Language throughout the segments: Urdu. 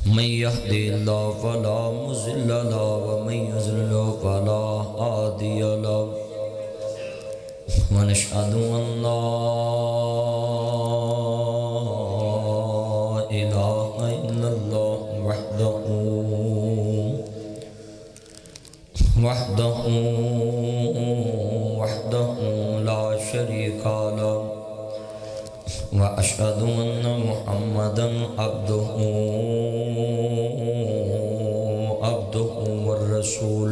من يهدي الله فلا مضل له ومن يضلل فلا هادي له ونشهد أن لا إله إلا الله وحده لا شريك له وأشهد أن محمدا عبده والرسول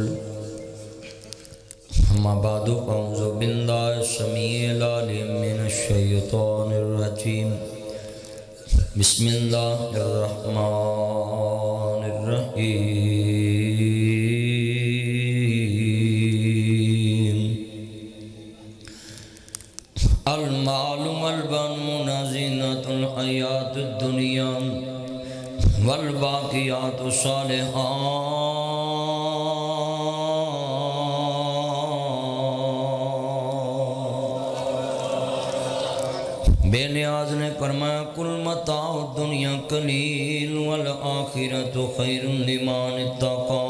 أما بعد فأعوذ بالله السميع العليم من الشيطان الرجيم بسم الله الرحمن الرحيم المال والبنون زينة الحياة الدنيا والباقيات الصالحات بے نیاز نے فرمایا کل متاع الدنیا قلیل والآخرۃ خیر لمن اتقى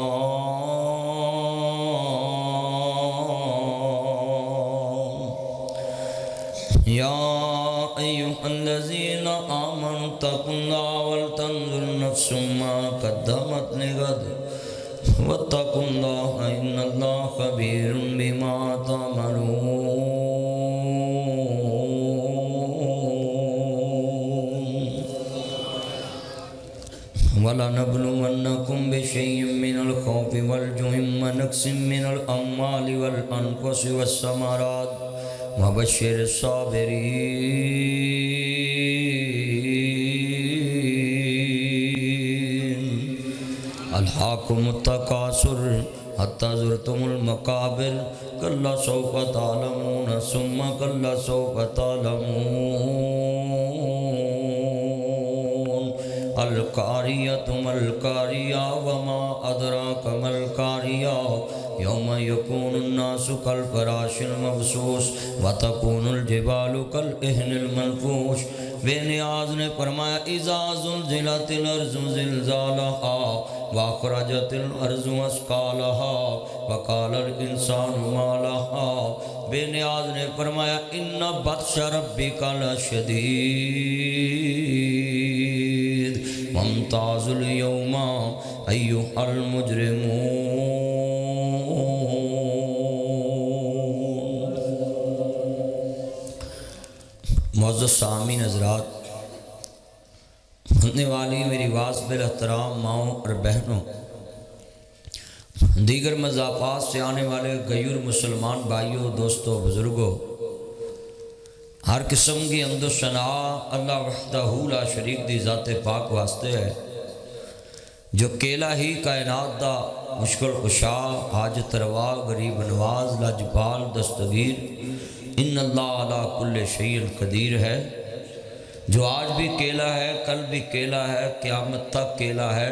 یا ایھا الذین آمنوا اتقوا اللہ ولتنظر نفس ما قدمت لغد واتقوا اللہ ان اللہ خبیر بما تعملون وَلَنَبْلُوَنَّكُمْ بِشَيْءٍ مِّنَ الْخَوْفِ وَالْجُوعِ وَنَقْصٍ مِّنَ الْأَمْوَالِ وَالْأَنفُسِ وَالثَّمَرَاتِ وَبَشِّرِ الصَّابِرِينَ أَلْهَاكُمُ التَّكَاثُرُ حَتَّى زُرْتُمُ الْمَقَابِرَ كَلَّا سَوْفَ تَعْلَمُونَ ثُمَّ كَلَّا سَوْفَ تَعْلَمُونَ القاریۃ مَلْقَاریَةُ وَمَا أَدْرَاكَ مَلْقَاریَةُ یوم یکون الناس کالفراش المبثوث وتکون الجبال کالعہن المنفوش بے نیاز نے فرمایا اذا زلزلت الارض زلزالها واخرجت الارض اثقالها وقال الانسان ما لها بے نیاز نے فرمایا ان بطش ربک لشدید وامتازوا اليوم ایھا المجرمون معزز سامعین حضرات، سننے والی میری آواز بالاحترام ماؤں اور بہنوں، دیگر مضافات سے آنے والے غیور مسلمان بھائیوں، دوستوں، بزرگوں، ہر قسم کی حمد و ثنا اللہ وحدہ لا شریک دی ذات پاک واسطے ہے جو کیلا ہی کائنات دا مشکل کشا، حاجت روا، غریب نواز، لاجپال، دستگیر، ان اللہ علی کل شیء قدیر ہے، جو آج بھی کیلا ہے، کل بھی کیلا ہے، قیامت تک کیلا ہے۔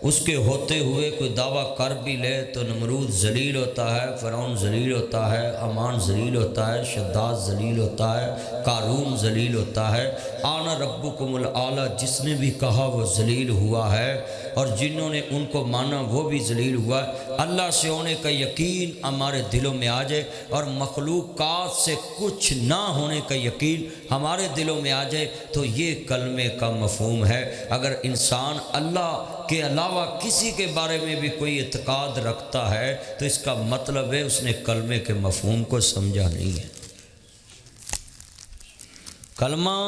اس کے ہوتے ہوئے کوئی دعویٰ کر بھی لے تو نمرود ذلیل ہوتا ہے، فرعون ذلیل ہوتا ہے، امان ذلیل ہوتا ہے، شداد ذلیل ہوتا ہے، قارون ذلیل ہوتا ہے، آنا ربکم الاعلی جس نے بھی کہا وہ ذلیل ہوا ہے، اور جنہوں نے ان کو مانا وہ بھی ذلیل ہوا ہے۔ اللہ سے ہونے کا یقین ہمارے دلوں میں آ جائے اور مخلوقات سے کچھ نہ ہونے کا یقین ہمارے دلوں میں آ جائے تو یہ کلمے کا مفہوم ہے۔ اگر انسان اللہ کے علاوہ کسی کے بارے میں بھی کوئی اعتقاد رکھتا ہے تو اس کا مطلب ہے اس نے کلمے کے مفہوم کو سمجھا نہیں ہے۔ کلمہ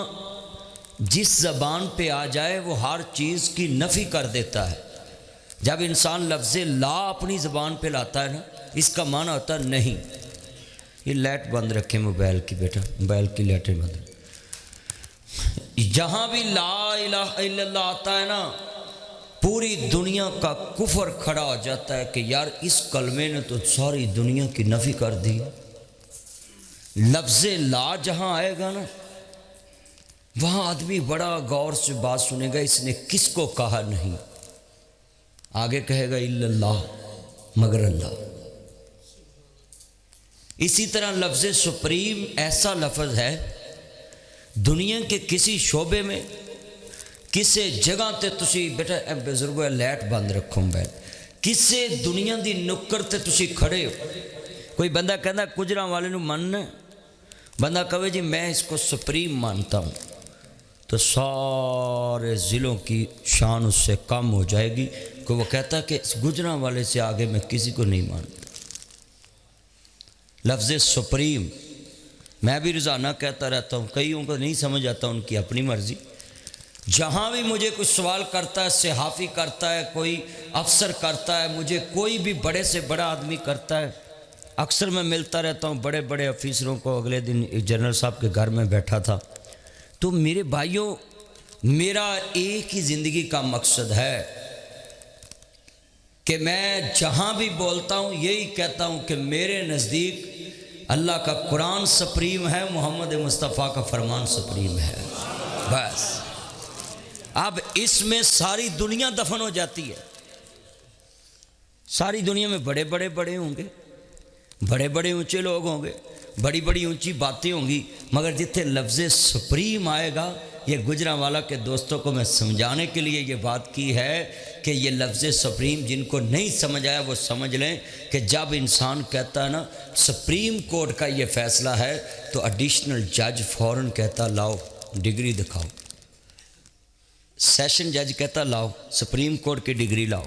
جس زبان پہ آ جائے وہ ہر چیز کی نفی کر دیتا ہے۔ جب انسان لفظ لا اپنی زبان پہ لاتا ہے نا، اس کا معنی ہوتا ہے نہیں۔ یہ لائٹ بند رکھیں موبائل کی، بیٹا موبائل کی لائٹیں بند رکھیں۔ جہاں بھی لا الہ الا اللہ آتا ہے نا، پوری دنیا کا کفر کھڑا ہو جاتا ہے کہ یار اس کلمے نے تو ساری دنیا کی نفی کر دی۔ لفظ لا جہاں آئے گا نا، وہاں آدمی بڑا غور سے بات سنے گا، اس نے کس کو کہا نہیں، آگے کہے گا الا اللہ، مگر اللہ۔ اسی طرح لفظ سپریم ایسا لفظ ہے، دنیا کے کسی شعبے میں کسے جگہ تے تسی بیٹا اے بزرگو لائٹ بند رکھو موبائل، کسے دنیا دی نکر تے تسی کھڑے ہو، کوئی بندہ کہنا کجرا والے نو مننا، بندہ کہے جی میں اس کو سپریم مانتا ہوں، تو سارے ضلعوں کی شان اس سے کم ہو جائے گی کہ وہ کہتا ہے کہ اس گجراں والے سے آگے میں کسی کو نہیں مانتا۔ لفظ سپریم میں بھی روزانہ کہتا رہتا ہوں، کئیوں کو نہیں سمجھ آتا، ان کی اپنی مرضی۔ جہاں بھی مجھے کچھ سوال کرتا ہے، صحافی کرتا ہے، کوئی افسر کرتا ہے، مجھے کوئی بھی بڑے سے بڑا آدمی کرتا ہے، اکثر میں ملتا رہتا ہوں بڑے بڑے افیسروں کو۔ اگلے دن جنرل صاحب کے گھر میں بیٹھا تھا، تو میرے بھائیوں میرا ایک ہی زندگی کا مقصد ہے کہ میں جہاں بھی بولتا ہوں یہی کہتا ہوں کہ میرے نزدیک اللہ کا قرآن سپریم ہے، محمد مصطفیٰ کا فرمان سپریم ہے، بس۔ اب اس میں ساری دنیا دفن ہو جاتی ہے، ساری دنیا میں بڑے بڑے ہوں گے، بڑے بڑے اونچے لوگ ہوں گے، بڑی بڑی اونچی باتیں ہوں گی، مگر جتنے لفظ سپریم آئے گا، یہ گجرانوالا کے دوستوں کو میں سمجھانے کے لیے یہ بات کی ہے کہ یہ لفظ سپریم جن کو نہیں سمجھ آیا وہ سمجھ لیں کہ جب انسان کہتا ہے نا سپریم کورٹ کا یہ فیصلہ ہے، تو ایڈیشنل جج فوراً کہتا لاؤ ڈگری دکھاؤ، سیشن جج کہتا لاؤ سپریم کورٹ کی ڈگری لاؤ،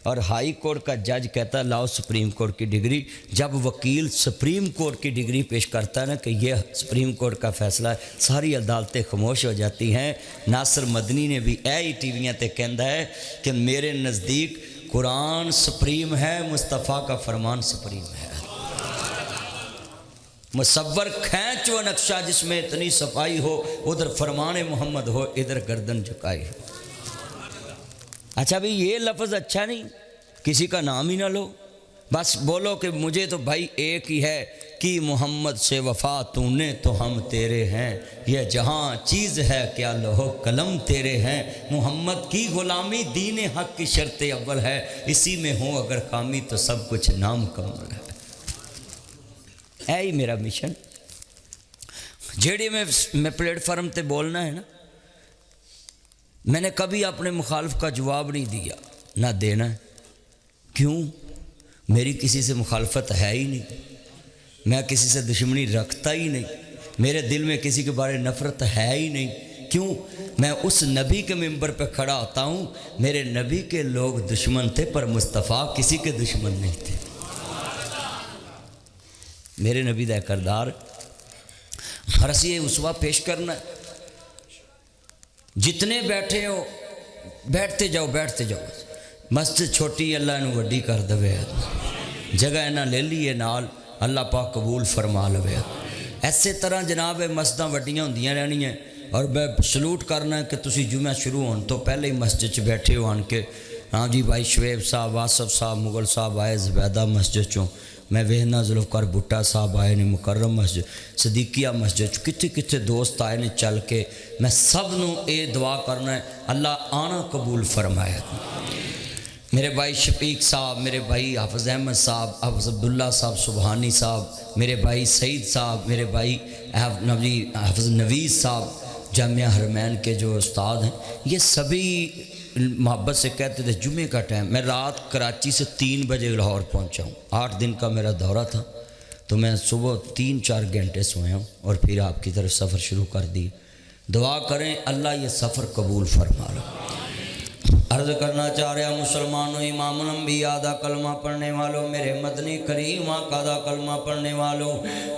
اور ہائی کورٹ کا جج کہتا ہے لاؤ سپریم کورٹ کی ڈگری۔ جب وکیل سپریم کورٹ کی ڈگری پیش کرتا ہے نا کہ یہ سپریم کورٹ کا فیصلہ ہے، ساری عدالتیں خاموش ہو جاتی ہیں۔ ناصر مدنی نے بھی اے ٹی ویاں تے کہندا ہے کہ میرے نزدیک قرآن سپریم ہے، مصطفیٰ کا فرمان سپریم ہے۔ مصور کھینچ وہ نقشہ جس میں اتنی صفائی ہو، ادھر فرمان محمد ہو، ادھر گردن جھکائی ہو۔ اچھا بھئی یہ لفظ اچھا نہیں، کسی کا نام ہی نہ لو، بس بولو کہ مجھے تو بھائی ایک ہی ہے کہ محمد سے وفا تو نے تو ہم تیرے ہیں، یہ جہاں چیز ہے کیا لوح قلم تیرے ہیں، محمد کی غلامی دین حق کی شرط اول ہے، اسی میں ہوں اگر خامی تو سب کچھ نامکمل ہے۔ ہے ہی میرا مشن، جیڑی میں پلیٹ فارم تے بولنا ہے نا، میں نے کبھی اپنے مخالف کا جواب نہیں دیا، نہ دینا ہے۔ کیوں؟ میری کسی سے مخالفت ہے ہی نہیں، میں کسی سے دشمنی رکھتا ہی نہیں، میرے دل میں کسی کے بارے نفرت ہے ہی نہیں۔ کیوں؟ میں اس نبی کے ممبر پہ کھڑا ہوتا ہوں، میرے نبی کے لوگ دشمن تھے پر مصطفیٰ کسی کے دشمن نہیں تھے۔ میرے نبی دا کردار ہر اسی یہ اسوہ پیش کرنا ہے۔ جتنے بیٹھے ہو بیٹھتے جاؤ بیٹھتے جاؤ، مسجد چھوٹی اللہ انہوں وڈی کر دوے، جگہ انہاں لے لیے نال اللہ پاک قبول فرما لوے۔ ایسے طرح جناب مسجداں وڈیاں ہوندیاں رہنی ہیں، اور میں سلوٹ کرنا ہے کہ تسی جمعہ شروع ہون تو پہلے ہی مسجد چ بیٹھے ہو آن کے، ہاں جی بھائی شعیب صاحب، واصف صاحب، مغل صاحب آئے زبیدہ مسجد چوں، میں وہنا ذوالفقار بھٹا صاحب آئے نے مکرم مسجد، صدیقیہ مسجد، کتنے کتنے دوست آئے نے چل کے، میں سب نو اے دعا کرنا ہے اللہ آنا قبول فرمائے۔ میرے بھائی شفیق صاحب، میرے بھائی حافظ احمد صاحب، حافظ عبداللہ صاحب سبحانی صاحب، میرے بھائی سعید صاحب، میرے بھائی حافظ نویز صاحب جامعہ حرمین کے جو استاد ہیں، یہ سبھی محبت سے کہتے تھے جمعے کا ٹائم، میں رات کراچی سے 3 بجے لاہور پہنچا ہوں، 8 دن کا میرا دورہ تھا، تو میں صبح 3-4 گھنٹے سویا ہوں اور پھر آپ کی طرف سفر شروع کر دی۔ دعا کریں اللہ یہ سفر قبول فرما لو۔ عرض کرنا چاہ رہا مسلمانوں، امام الانبیاء دا کلمہ پڑھنے والوں، میرے مدنی کریم آقا دا کلمہ پڑھنے والوں،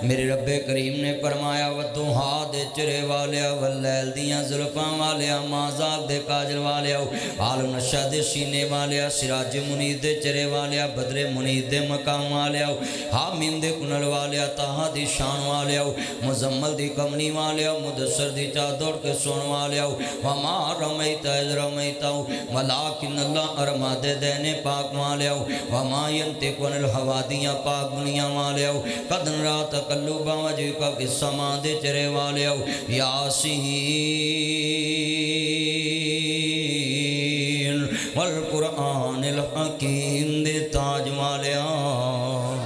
میرے رب کریم نے فرمایا وَالضُّحَىٰ دے چرے والیا، واللیل دیاں زلفاں والیا، مازاق دے کاجل والیا، عالم نشہ دے سینے والیا، سراج منیر دے چرے والیا، بدر منیر دے مقام والیا، حامیم دے کنل والیا، تاہا دی شان والیا، مزمل دی کمنی والیا، مدثر دی چادر کے سون والیا، وما رمیت اذ رمیتا، ولیکن اللہ ارماد دینے پاک مالیاؤ، وما ینتق عن الہوا دیاں پاک دنیا مالیاؤ، قد نرا تقلب وجہک فی السماء دے چرے والیاؤ، یاسین والقرآن الحکیم دے تاج والیاؤ۔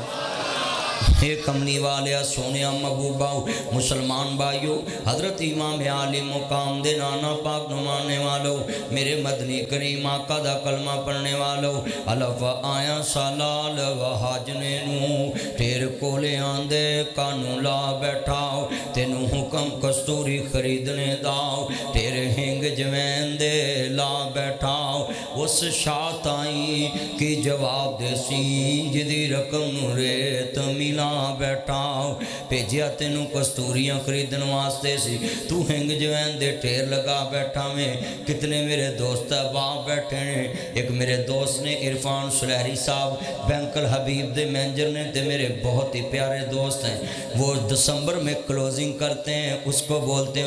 ایک کملی والیا سونیا محبوبہ مسلمان بھائیو حضرت امام عالی مقام دے نانا پاک نمانے والو میرے مدنی کریم آقا دا کلمہ پڑھنے والو الف آیا سالال و حاجنے نو تیر کولے آندے کانو لا بیٹھاؤ تینو حکم کستوری خریدنے داؤ تیرے ہنگ جوین دے لا بیٹھاؤ اس شاعت آئی کی جواب دے سی جدی رقم نو ریت ملا بیٹھاؤ پیجیا تینو کستوریاں خریدن واسطے سی تو ہنگ جوین دے ٹیر لگا بیٹھا میں کتنے میرے دوست باپ بیٹھے ہیں ایک میرے دوست نے عرفان سلیحری صاحب بینک الحبیب دے مینجر نے تے میرے بہت ہی پیارے دوست ہیں وہ دسمبر میں کلوزنگ کرتے ہیں اس کو بولتے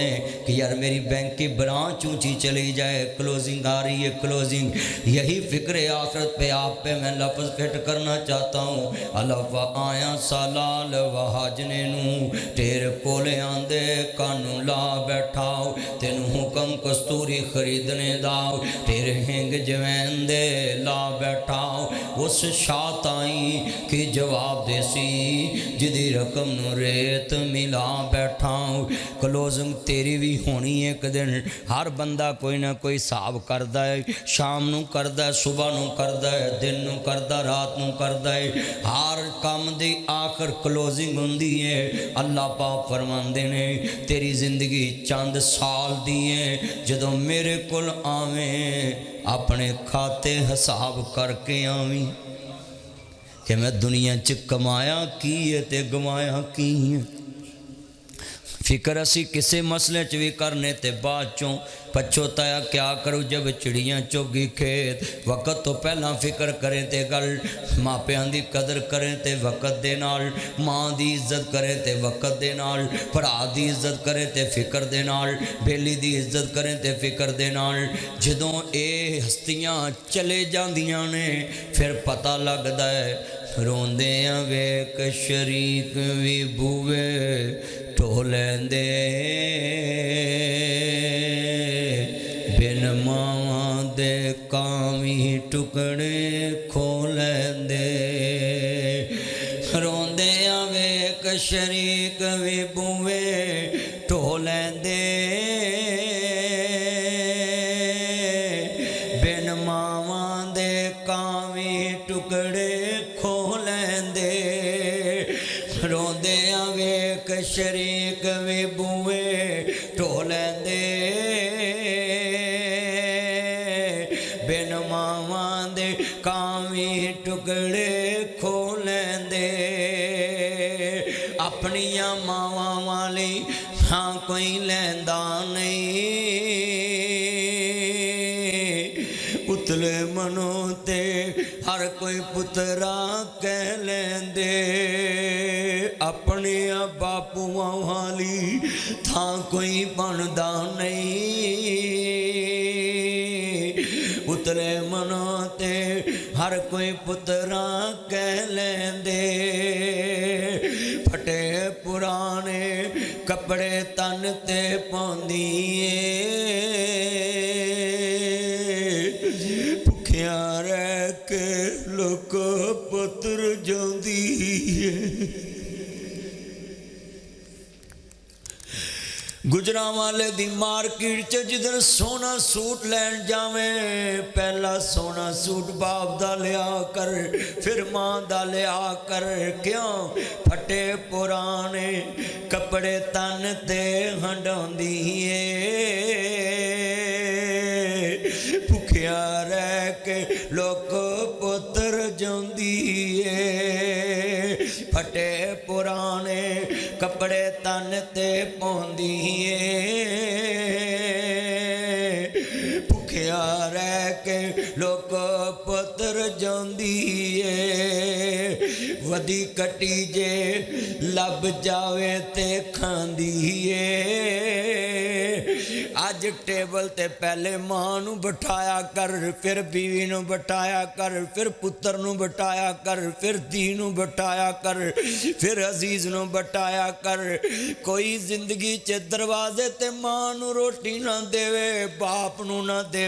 ہیں کہ یار میری بینک کی برانچ اونچی چلی جائے کلوزنگ آ رہی ہے کلوزنگ یہی فکر آخرت پہ آپ پہ میں لفظ فٹ کرنا چاہتا ہوں الف آیا سالال و حاجنے نو تیر کولے آندے کانو لا بیٹھاؤ تینو حکم کستوری خریدنے داؤ تیرے ہنگ جوین دے لا بیٹھاؤ اس شاعت آئی کی جواب دے سی جدی رقم نو ریت ملا بیٹھاؤ کلوزنگ تیری بھی ہونی ایک دن ہر بندہ کوئی نہ کوئی حساب کردہ ہے شام نو کردہ ہے صبح نو کردہ ہے دن نو کردہ رات نو کردہ ہے ہر کام دی آخر کلوزنگ ہوندی ہے اللہ پاک فرماندے نے تیری زندگی چند سال دیئے جدوں میرے کل آویں اپنے کھاتے حساب کر کے آویں کہ میں دنیا چ کمایا کی ہے تے گمایا کی ہے فکر اسی کسے مسئلے چوی کرنے تے بعد چوں پچھوتایا کیا کرو جب چڑیاں چوگی کھیت وقت تو پہلا فکر کریں تے گل ماں پیان دی قدر کریں تے وقت دے نال ماں دی عزت کریں تے وقت دے نال پڑا دی عزت کریں تے فکر دے نال بیلی دی عزت کریں تے فکر دے نال جدوں اے ہستیاں چلے جاندیاں نے پھر پتہ لگدا ہے روندیاں ویک شریک وی بوے ٹولیں دے بن ماں دے کامی ٹکڑے کھولیں دے روندیاں ویک شریک وی بوے ٹولیں دے بن ماں دے کامی ٹکڑے شریک وی بوئے ٹولیں دے بن ماواں دے کامی ٹکڑے کھولیں دے اپنیاں ماواں والی ہاں کوئی لیندا نہیں اتلے منو تے ہر کوئی پترا کہہ لیں دے اپنی باپوਆਂ والی تھاں کوئی بندا نہیں اتلے منو تے ہر کوئی پترا کہہ لیں دے پھٹے پرانے کپڑے تن تے پاندیے بھکھیاں رہ کے لوک پتر جاندی ہے گجرا والے دی مارکیٹ چ جدھر سونا سوٹ لین جاویں پہلا سونا سوٹ باپ دا لیا کر پھر ماں دا لیا کر کیوں پھٹے پرانے کپڑے تن تے ہنڈاندی اے بھکھیا رہ کے لوک پتر جاندی اے پھٹے پرانے کپڑے تن تے پوندی بھکھیا رہ کے لوک پتر جاندی ہے ودی کٹی جے لب جاوے تے کھاندی ہے اج اج ٹیبل تے پہلے ماں نو بٹھایا کر، پھر بیوی نو بٹھایا کر، پھر پتر نو بٹھایا کر، پھر دھی نو بٹھایا کر، پھر عزیز نو بٹھایا کر۔ کوئی زندگی چ دروازے تے ماں نو روٹی نہ دے، باپ نو نہ دے،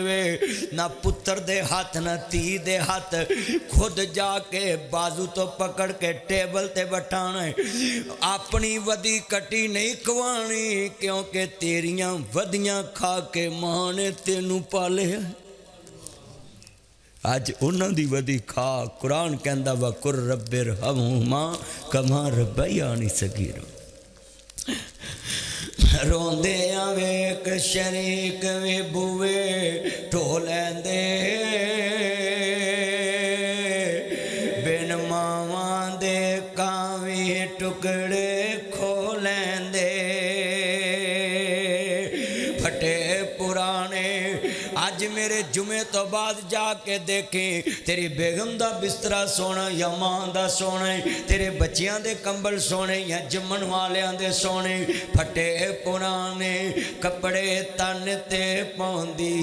نہ پتر دے ہاتھ نہ تھی دے ہاتھ، خود جا کے بازو تو پکڑ کے ٹیبل تے بٹھانا ہے۔ اپنی ودی کٹی نہیں کھوانی، کیونکہ تیریاں ودیاں کھا کے ماں نے تینوں پالے ہیں۔ اج انہاں دی ودی کھا، قرآن کہندا وَقُلْ رَبِّ ارْحَمْهُمَا كَمَا رَبَّيَانِي صَغِيرًا۔ روندے ویک شریک وی بوے ٹو لیندے، بن ماواں دے کاویں ٹکڑے کھو لیندے۔ پھٹے پرانے اج میرے جمعے تو بعد جا کے دیکھیں، تیری بیگم دا بسترا سونا یا ماں دا سونا، تیرے بچیاں دے کمبل سونے یا جمن والیاں دے سونے۔ پھٹے پرانے کپڑے تن تے پوندی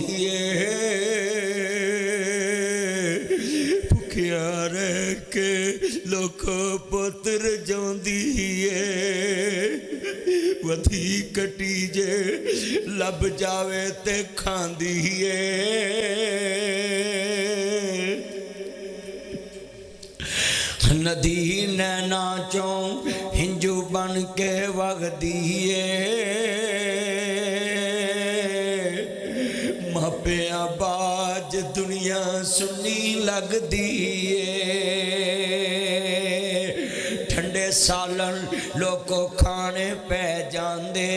بھکیا رہ کے لوکھو پتر جوندی ودھی کٹی جے لب جاوے تے کھاندی ندی نینا چوں ہنجو بن کے وغدی ماپیاں باج دنیا سنی لگ دیئے۔ ٹھنڈے سالن لوگوں کھانے پہ جاندے،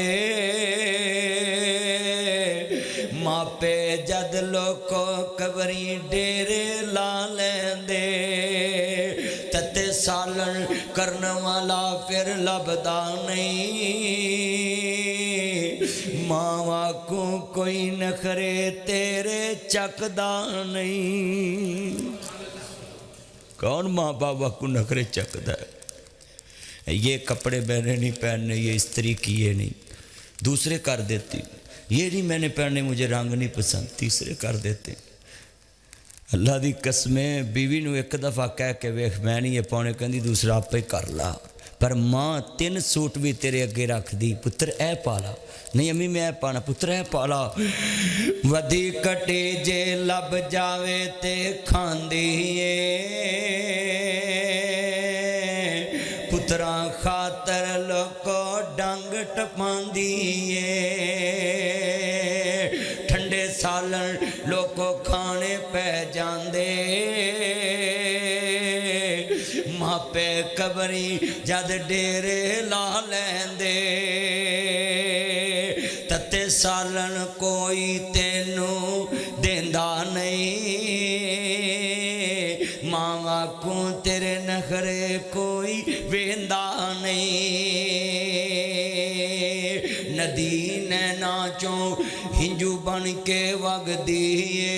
ماپے جد لوگوں قبری ڈیرے لا لیندے۔ تتے سالن کرن والا پھر لبدا نہیں، ماں کو کوئی نخرے تیرے چکدا نہیں۔ کون ماں بابا کو نخرے چکدا ہے؟ یہ کپڑے میں نے نہیں پہننے، یہ استری کیے نہیں، دوسرے کر دیتی۔ یہ نہیں میں نے پہننے، مجھے رنگ نہیں پسند، تیسرے کر دیتے۔ اللہ دی قسمیں بیوی نو ایک دفعہ کہہ کے ویکھ میں نہیں یہ پانے، کہندی دوسرا آپ پہ کر لا، پر ماں 3 سوٹ بھی تیرے اگے رکھ دی، پتر اے پالا، نہیں امی میں اے پانا، پتر اے پالا۔ ودی کٹی جے لب جاوے تے کھاندی پتراں خاطر لوکو ڈنگ ٹپاندی ٹھنڈے سالن لوکو کھانے پہ جاندے ماپے قبری جد ڈیرے لا لیندے تتے سالن کوئی تینوں دیندا نہیں ماں کو تیرے نخرے کوئی ویندا نہیں ندی نینا چوں ہنجو بن کے وگ دیئے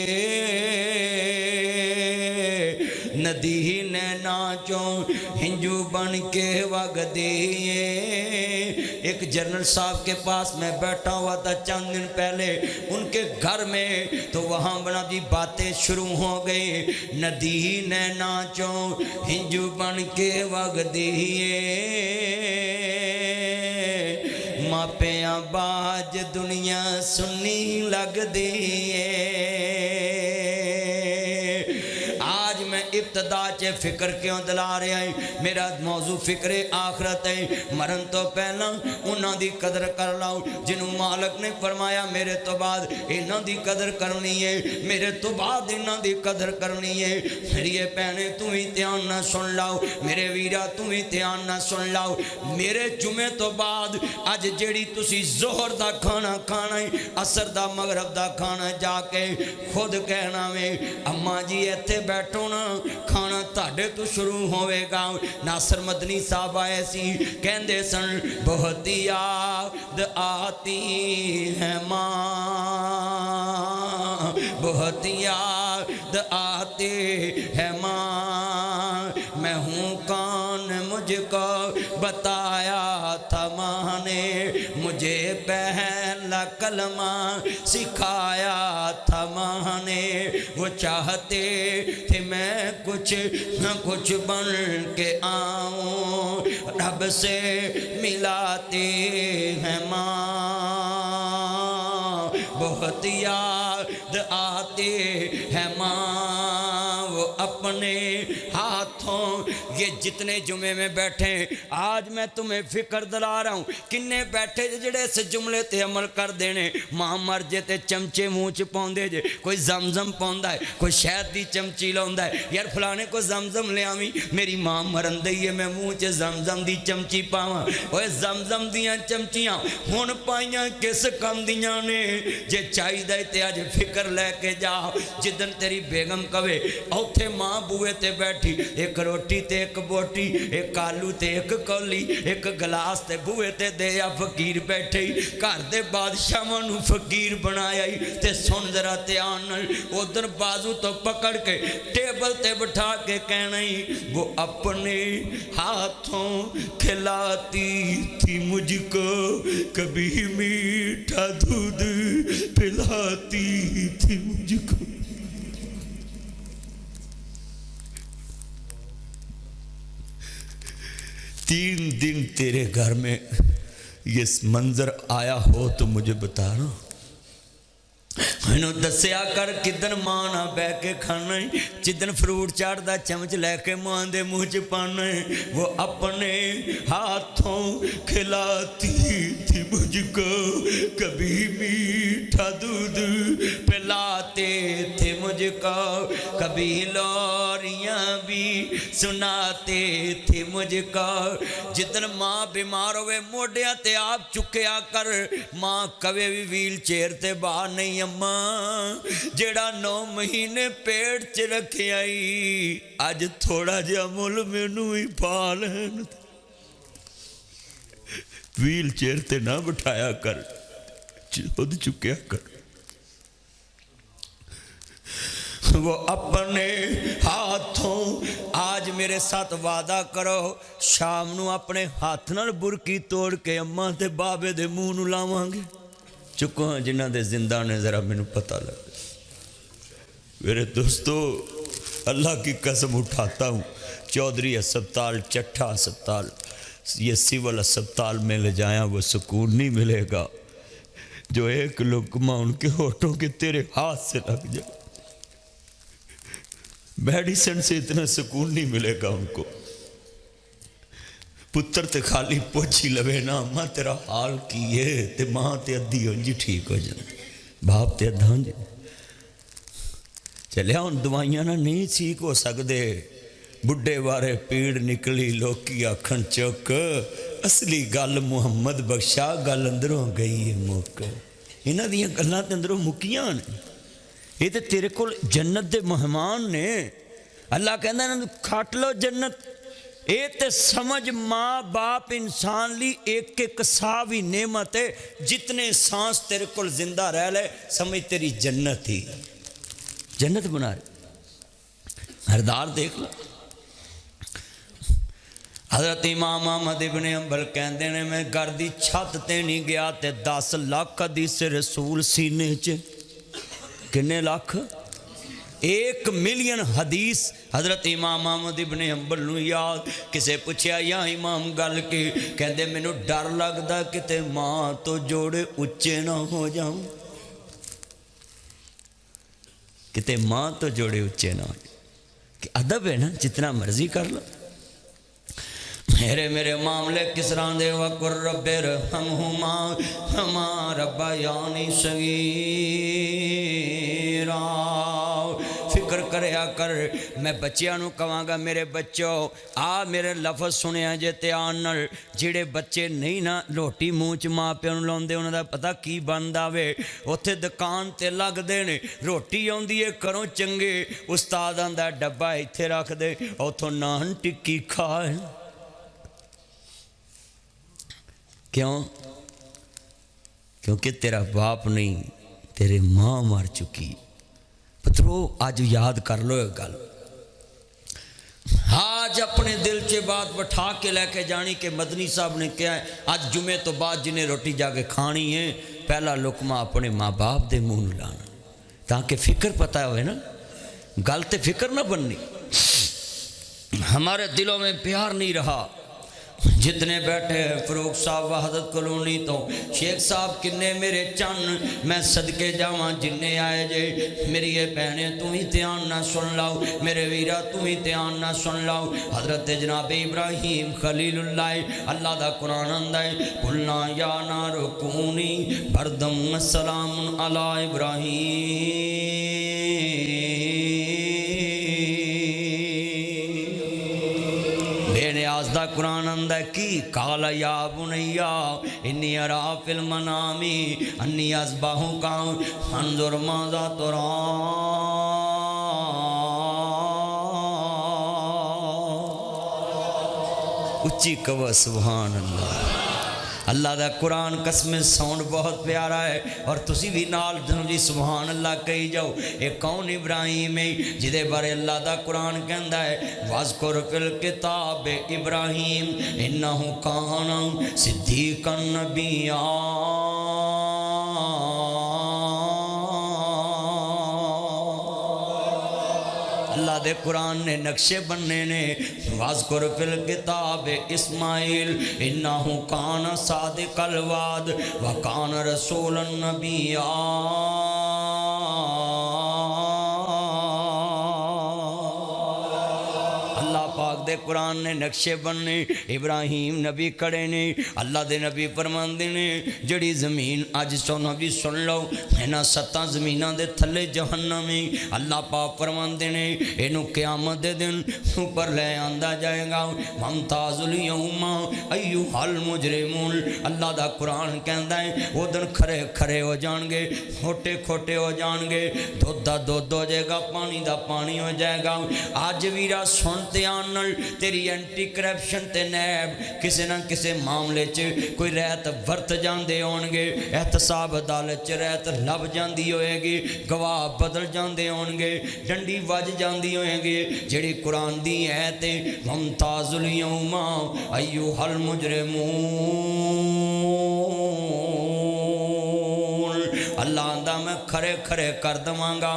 ندی نینا چوں ہنجو بن کے وگ دیئے ایک جنرل صاحب کے پاس میں بیٹھا ہوا تھا چند دن پہلے ان کے گھر میں تو وہاں بنا دی باتیں شروع ہو گئی ندی نینا چوں ہنجو بن کے وگ دیئے ماپیاں باج دنیا سنی لگ دیئے آج میں ابتدا چے فکر کیوں دلا رہے ہیں میرا موضوع فکر آخرت ہے مرن تو پہلا انہاں دی قدر کر لاؤ جنہوں مالک نے فرمایا میرے تو بعد انہاں دی قدر کرنی ہے میرے تو بعد انہاں دی قدر کرنی ہے میری پہنے تم ہی دھیان نہ سن لاؤ میرے ویرا تم ہی دھیان نہ سن لاؤ میرے جمعے تو بعد اج جیڑی تسی زہر دا کھانا کھانا ہے عصر دا مغرب دا کھانا جا کے خود کہنا میں اماں جی ایتھے بیٹھو نا کھانا تاڑے تو شروع ہوئے گا ناصر مدنی صاحب آئے سی کہندے سن بہت یاد آتی ہے ماں بہت یاد یاد آتی ہے ماں، میں ہوں کون مجھ کو بتایا تھا ماں نے، مجھے پہلا کلمہ سکھایا تھا ماں نے، وہ چاہتے تھے میں کچھ نہ کچھ بن کے آؤں، رب سے ملاتی ہے ماں، بہت یاد آتی ہے ماں، وہ اپنے ہاتھوں، یہ جتنے جمعے میں بیٹھے آج میں تمہیں فکر دلا رہا ہوں، کنے بیٹھے جڑے اس جملے تے عمل کر دینے، ماں مر جے تے چمچے منہ چ پاؤندے جے، کوئی زمزم پاوندا ہے، کوئی شہد دی چمچی لاوندا ہے، یار فلانے کو زمزم لے آویں، میری ماں مرن دئی ہے میں منہ چ زمزم دی چمچی پاواں، اوے زمزم دیاں چمچیاں ہن پائیاں کس کم دیاں نے، جے چاہیدا تے اج فکر لے کے جا، جدن تیری بیگم کہے اوتھے ماں بوئے تے بیٹھی، ایک روٹی تے ایک بوٹی، ایک آلو تے ایک کولی، ایک گلاس تے بوئے تے دے یا فقیر بیٹھے، گھر دے بادشاہاں نو فقیر بنایا تے سن ذرا دھیان نال، ادھر بازو تو پکڑ کے ٹیبل تے بٹھا کے کہنا وہ اپنے ہاتھوں کھلاتی تھی مجھ کو، کبھی میٹھا دودھ پلاتی تھی مجھ کو۔ 3 دن تیرے گھر میں یہ منظر آیا ہو تو مجھے بتانا، میں نے دسیا کر کدن ماں نہ بہ کے کھانا ہے، جدن فروٹ چاٹ دا چمچ لے کے ماں دے منہ چ پانا ہے، وہ اپنے ہاتھوں کھلاتی تھی مجھ کو، کبھی میٹھا دودھ پلاتے تھے مجھ کو، کبھی لوریاں بھی سناتے تھے مجھ کو، جدن ماں بیمار ہوئے موڈیاں تے آپ چکیا کر، ماں کبھی بھی ویل چیئر تے باہر نہیں، اماں جیڑا 9 مہینے پیڑ چ رکھے آئی، آج تھوڑا جا مل مینوں ہی پال ہے، ویل چیئر تے نہ بٹھایا کر، خود چکیا کر۔ وہ اپنے ہاتھوں، آج میرے ساتھ وعدہ کرو شام نو اپنے ہاتھ نال برکی توڑ کے اماں تے بابے دے منہ نو لاواں گے، چکو ہاں جنہ دے زندہ نے ذرا میں پتہ لگ۔ میرے دوستو اللہ کی قسم اٹھاتا ہوں، چودھری ہسپتال، چٹھا ہسپتال، یہ سول ہسپتال میں لے جایا وہ سکون نہیں ملے گا جو ایک لقمہ ان کے ہونٹوں کے تیرے ہاتھ سے لگ جائے، میڈیسن سے اتنا سکون نہیں ملے گا ان کو۔ پتر تے خالی پوچھی لوے نا ماں تیرا حال کیے تے ماں تے ادھی ہونجی ٹھیک ہو جائے، باپ تے ادھا ہونجی چلے ان دوائیاں نہ نہیں ٹھیک ہو سکدے، بڈھے بارے پیڑ نکلی لوکی آکھن چوک، اصلی گل محمد بخشا گل اندروں گئی ہے موک، انہاں دیاں گلاں تے اندروں مکیاں نے، یہ تے تیرے کول جنت دے مہمان نے، اللہ کہندا انہاں کھٹ لو جنت، اے تے سمجھ ماں باپ انسان لی ایک ایک ساوی نعمت ہے، جتنے سانس تیرے کول زندہ رہ لے سمجھ تیری جنت ہی، جنت بنا رہے۔ ہردار دیکھ لو، حضرت امام احمد ابن حنبل کہندے نے میں گھر دی چھت تے نہیں گیا تے 10 لاکھ حدیث رسول سینے چ، کنے لاکھ؟ 1 ملین حدیث حضرت امام احمد ابن حنبل نو یاد، کسے پوچھیا یا امام گل کی، کہندے مینوں ڈر لگدا کتے ماں تو جوڑے اچے نہ ہو جاؤں، کتے ماں تو جوڑے اچے نہ ہو جاؤں، کہ ادب ہے نا جتنا مرضی کر لو۔ میرے معاملے کس طرح دے وَقُرْ رَبِّ ارْحَمْهُمَا كَمَا رَبَّيَانِي صَغِيرًا، فکر کریا کر، میں بچیاں نو کہاں گا میرے بچوں آ میرے لفظ سنیا جے دھیان نال، جڑے بچے نہیں نا روٹی منہ چ ماں پیو نوں لاوندے انہاں دا پتہ کی بندا وے، اوتھے دکان تے لگ دے نے، روٹی آوندی ہے کروں چنگے، استاد آندا ڈبہ ایتھے رکھ دے، اوتھوں نان ٹکی کھا ہے، کیوں؟ کیونکہ تیرا باپ نہیں تیرے ماں مر چکی، پتر پترو آج یاد کر لو ایک گل، آج اپنے دل چے بات بٹھا کے لے کے جانی کہ مدنی صاحب نے کیا ہے، آج جمعے تو بعد جنہیں روٹی جا کے کھانی ہے پہلا لقمہ اپنے ماں باپ دے منہ لانا، تاکہ فکر پتہ ہوئے نا، گل تے فکر نہ بننی۔ ہمارے دلوں میں پیار نہیں رہا۔ جتنے بیٹھے فروغ صاحب وحدت کلونی تو شیخ صاحب کنے میرے چن میں صدقے جاواں جننے آئے جے، میری یہ بہنیں تم ہی دھیان نہ سن لاؤ، میرے ویرا تم ہی دھیان نہ سن لاؤ۔ حضرت جناب ابراہیم خلیل اللہ، اللہ دا قرآن آندا ہے قلنا یا نار کونی بردم سلام علی ابراہیم، دا قرآن اندہ کی قال یا بنیا انی ارا فی المنامی انی ازباہوں کا انظر ماذا ترا، اچھی کہو سبحان اللہ۔ اللہ دا قرآن قسم ساؤنڈ بہت پیارا ہے، اور تسی بھی نال جی سبحان اللہ کہی جاؤ۔ ایک کون ابراہیم ہے جدے بارے اللہ دا قرآن کہندا ہے وَاذْكُرْ فِي الْكِتَابِ ابراہیم اِنَّهُ كَانَ صِدِّيقًا نَبِيًّا۔ اللہ دے قرآن نے نقشے بننے نے وَاذْكُرْ فِي الْكِتَابِ اسماعیل اِنَّهُ كَانَ صَادِقَ الْوَعْدِ وَكَانَ رَسُولًا نَبِيًّا۔ پاک دے قرآن نے نقشے بننے، ابراہیم نبی کڑے نے، اللہ دے نبی فرماندے نے جڑی زمین آج سو نبی سن لو اینا 7 زمینہ دے تھلے جہنم میں، اللہ پاک فرماندے نے اینو قیامت دے دن اوپر لے آندہ جائے گا ممتاز الیوم ایوہ المجرمون۔ اللہ دا قرآن کہندا ہے وہ دن کھرے کھرے ہو جان گے، کھوٹے کھوٹے ہو جان گے، دودھ دا دودھ ہو جائے گا، پانی دا پانی ہو جائے گا۔ آج ویرا سنتے آن تیری اینٹی کرپشن تے نیب کسے نہ کسے معاملے چ کوئی رہت ورت جاندے ہون گے، احتساب عدالت چ رہت لب جاندی ہوئے گی، گواہ بدل جاندے ہون گے، ڈنڈی وج جاندی ہوئے گی۔ جڑی قرآن دی ہے تے ممتاز الیوم ایوہ المجرمون، اللہ آندہ میں کھرے کھرے کر دمانگا،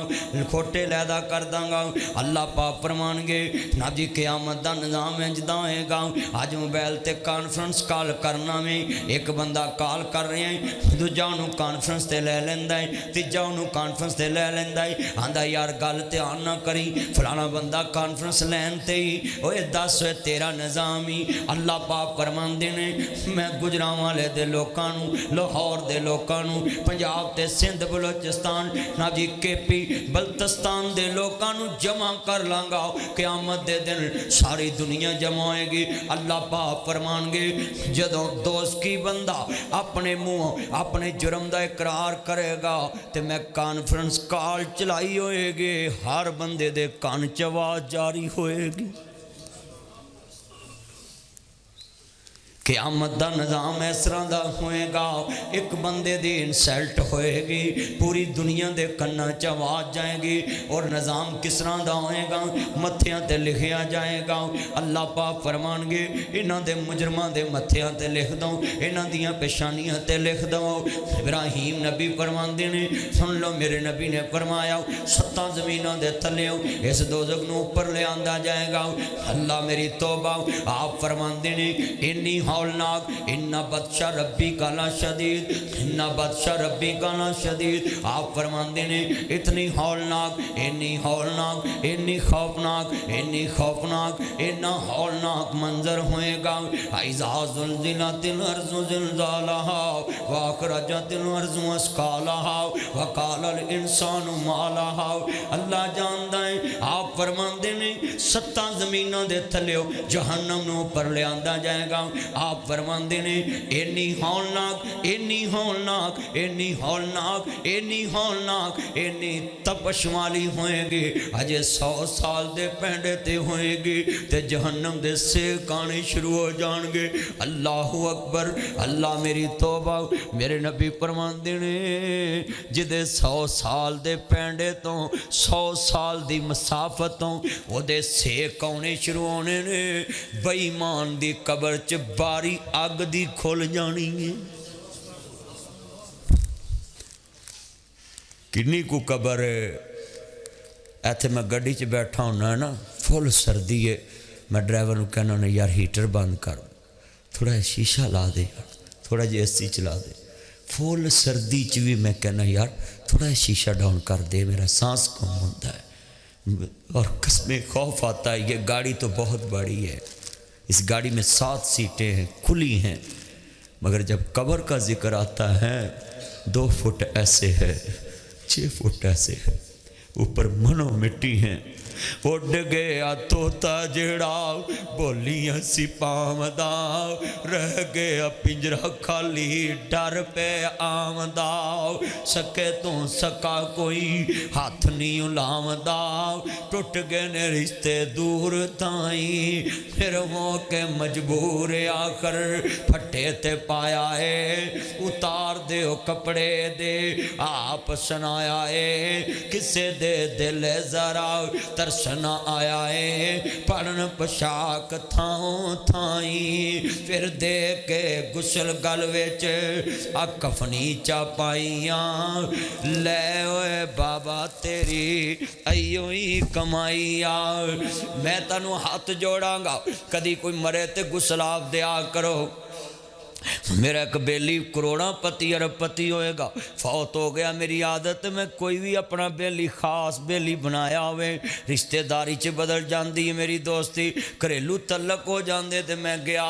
کھوٹے لیدہ کر دانگا۔ اللہ پاک فرمان گے نا جی قیامت دا نظام انجدہ ہے گا۔ آج موبائل تے کانفرنس کال کرنا میں ایک بندہ کال کر رہے ہیں، دو جاؤنو کانفرنس تے لے لیندہ ہے، تی جاؤنو کانفرنس تے لے لیندہ ہے، آندہ یار گال تے آنا کری فلانا بندہ کانفرنس لینتے ہی اوہ 10 ہوئے تیرا نظامی۔ اللہ پاک فرمان دینے میں گجران والے دے لوکانو، لاہور دے لوکانو، پنجاب تے سندھ بلوچستان نا جی کے پی بلتستان دے لوکانو جمع کر لانگا، قیامت دے دن ساری دنیا جمع ہوئے گی۔ اللہ پاک فرمان گے جدوں دوست کی بندہ اپنے منہ اپنے جرم دا اقرار کرے گا تے میں کانفرنس کال چلائی ہوئے گی، ہر بندے دے کان چواز جاری ہوئے گی۔ قیامت دا نظام اس طرح دا ہوئے گا، ایک بندے دی انسلٹ ہوئے گی، پوری دنیا دے کنہ چواز جائے گی، اور نظام کس طرح دا ہوئے گا، متھیاں تے لکھیا جائے گا۔ اللہ پاک فرمان گے انہاں دے مجرمان دے متھیاں تے لکھ دو، انہاں دیاں پیشانیاں تے لکھ دو۔ ابراہیم نبی فرمان دینے سن لو میرے نبی نے فرمایا 7 زمینوں دے تھلے اس دوزخ نو اوپر لے آندہ جائے گا۔ اللہ میری توبہ، آپ فرمان دینے انی ہولناک ان بطش ربی کا لا شدید، ان بطش ربی کا لا شدید۔ آپ فرمان دینے اتنی ہولناک، انی ہولناک، انی خوفناک، انی خوفناک، اتنا ہولناک منظر ہوئے گا۔ اذا زلزلت الارض زلزالہا واخرجت الارض اثقالہا وقال الانسان ما لہا۔ اللہ جاندا ہے آپ فرمان دینے 7 زمینوں دے تھلے جہنم نو پر لے آندا جائے گا۔ آپ فرماندے نے اینی ہولناک اینی ہولناک اینی ہولناک اینی ہولناک اینی تپش والی ہوئیں گے اجے 100 سال دے پینڈے تے ہوئیں گے تے جہنم دے سیک آنے شروع ہو جان گے اللہ اکبر اللہ میری توبہ میرے نبی فرماندے نے جدے 100 سال دے پینڈے تو 100 سال دی مسافتوں وہ دے سیک آنے شروع ہونے نے بے ایمان دی قبر چ باری اگ دی کھل جانی ہے کنی کو قبر ہے ایتھے میں گڑی چ بیٹھا ہونا ہے نا فل سردی ہے میں ڈرائیور نو کہنا نے یار ہیٹر بند کر تھوڑا شیشہ لا دے تھوڑا جی اے سی چلا دے فل سردی چ بھی میں کہنا یار تھوڑا شیشہ ڈاؤن کر دے میرا سانس کم ہوتا ہے اور قسمیں خوف آتا ہے یہ گاڑی تو بہت بڑی ہے اس گاڑی میں 7 سیٹیں ہیں کھلی ہیں مگر جب قبر کا ذکر آتا ہے 2 فٹ ایسے ہے 6 فٹ ایسے ہے اوپر منو مٹی ہیں اڈ گیا توتا جڑا بولیاں سی پامدا رہ گیا پنجرہ خالی ڈر پہ آمدا سکے تو سکا کوئی ہاتھ نہیں لامدا ٹوٹ گئے نے رشتے دور تائیں پھر ہو کے مجبور آخر پھٹے تے پایا ہے اتار دے کپڑے دے آپ سنایا ہے کسے دے دل ذرا ترسنا آیا ہے پڑھن پشاک تھاؤں تھائیں پھر دے کے گسل گل وچ کفنی چا پائیاں لے ہوئے بابا تیری ایو ہی کمائیا میں تنو ہاتھ جوڑاں گا کدی کوئی مرے تے گسل آپ دیا کرو میرا ایک بیلی کروڑاں پتی ارب پتی ہوئے گا فوت ہو گیا میری عادت میں کوئی بھی اپنا بیلی خاص بیلی بنایا ہوئے رشتہ داری چ بدل جاندی ہے میری دوستی گھریلو تعلق ہو جاندے تے میں گیا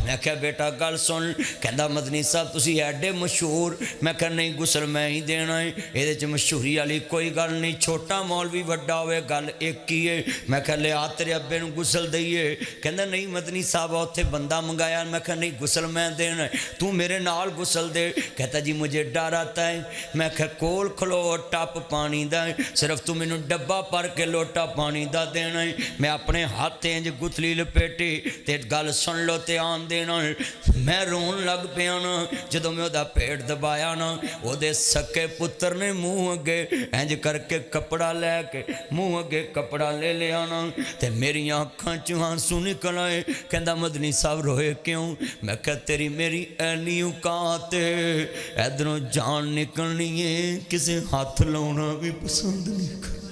میں کہا بیٹا گل سن کہندا مدنی صاحب تسی ایڈے مشہور میں کہا نہیں گسل میں ہی دینا ہے یہ چ مشہوری والی کوئی گل نہیں چھوٹا مولوی وڈا ہوئے گل ایک ہی ہے میں کہا لے آ تیرے ابے نو گسل دئیے کہندا نہیں مدنی صاحب اوتھے بندہ منگایا میں کہا نہیں گسل میں دینا ہے تو میرے نال گسل دے کہتا جی مجھے ڈر آتا ہے میں کہا کول کھلو ٹپ پانی دا صرف تو میں ڈبا پر کے لوٹا پانی دا دینا ہے میں اپنے ہاتھ انج گتلی لپیٹی تے گل سن لو تے آن دینا میں رون لگ پیانا جدو میں دا پیٹ دبایا نا وہ دے سکے پتر نے منہ اگے انج کر کے کپڑا لے کے منہ اگے کپڑا لے لے آنا تے میری آنکھاں چوہاں سو نکل آئے کہندا مدنی صاحب روئے کیوں میں کہا تیری میری اینی اوقات ادھروں جان نکلنی ہے کسی ہاتھ لاؤنا بھی پسند نہیں کرنا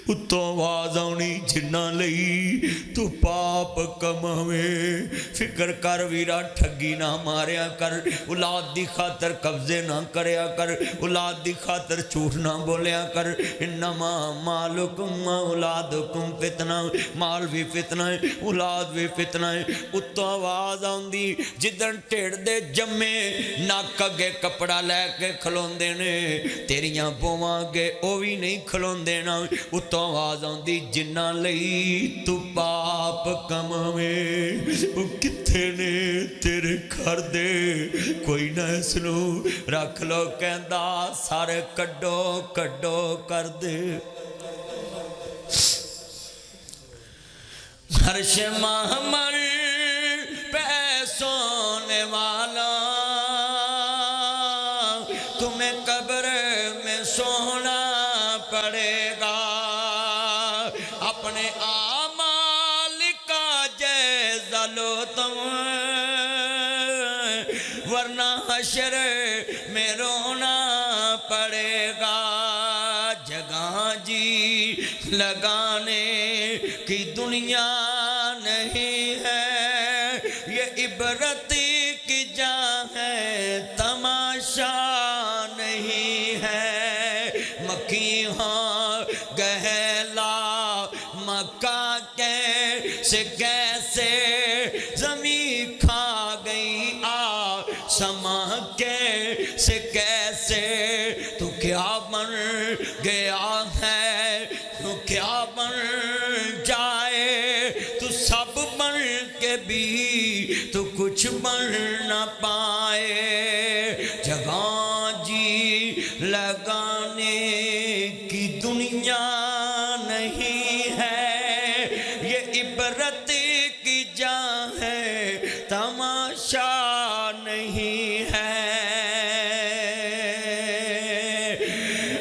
اتوں آواز آنی جنہ لئی تو پاپ کماویں فکر کر ویرا ٹھگی نہ ماریا کر اولاد دی خاطر قبضے نہ کریا کر اولاد دی خاطر جھوٹ نہ بولیا کر انما مالکم اولادکم فتنہ مال بھی فتنہ ہے اولاد بھی فتنہ ہے اتوں آواز آندی جدن ٹیڑ دے جمے ناک اگے کپڑا لے کے کھلوندے نے تیریاں بواں گے او بھی نہیں کھلوندے نا اتوں آواز آندی جنہ لئی تو پاپ کماویں وہ کتھے نے تیرے گھر دے کوئی نہ اس نو رکھ لو کہندا سارے کڈو کڈو کر دے عرش محمل پیسوں نے والا تمہیں قبر میں سونا پڑے گا اپنے اعمال کا جائزہ لو تم ورنہ حشر میں رونا پڑے گا جگہ جی لگانے کی دنیا نہیں ہے یہ عبرت کی جا ہے تماشا نہیں ہے مکی ہاں گہلا مکہ کیسے زمین کھا گئی سما کیسے تو کیا بن گیا ہے تو کیا بن جائے تو سب بن کے بھی تو کچھ بن نہ پائے، جگہ جی لگانے کی دنیا نہیں ہے، یہ عبرت کی جا ہے تماشا نہیں ہے۔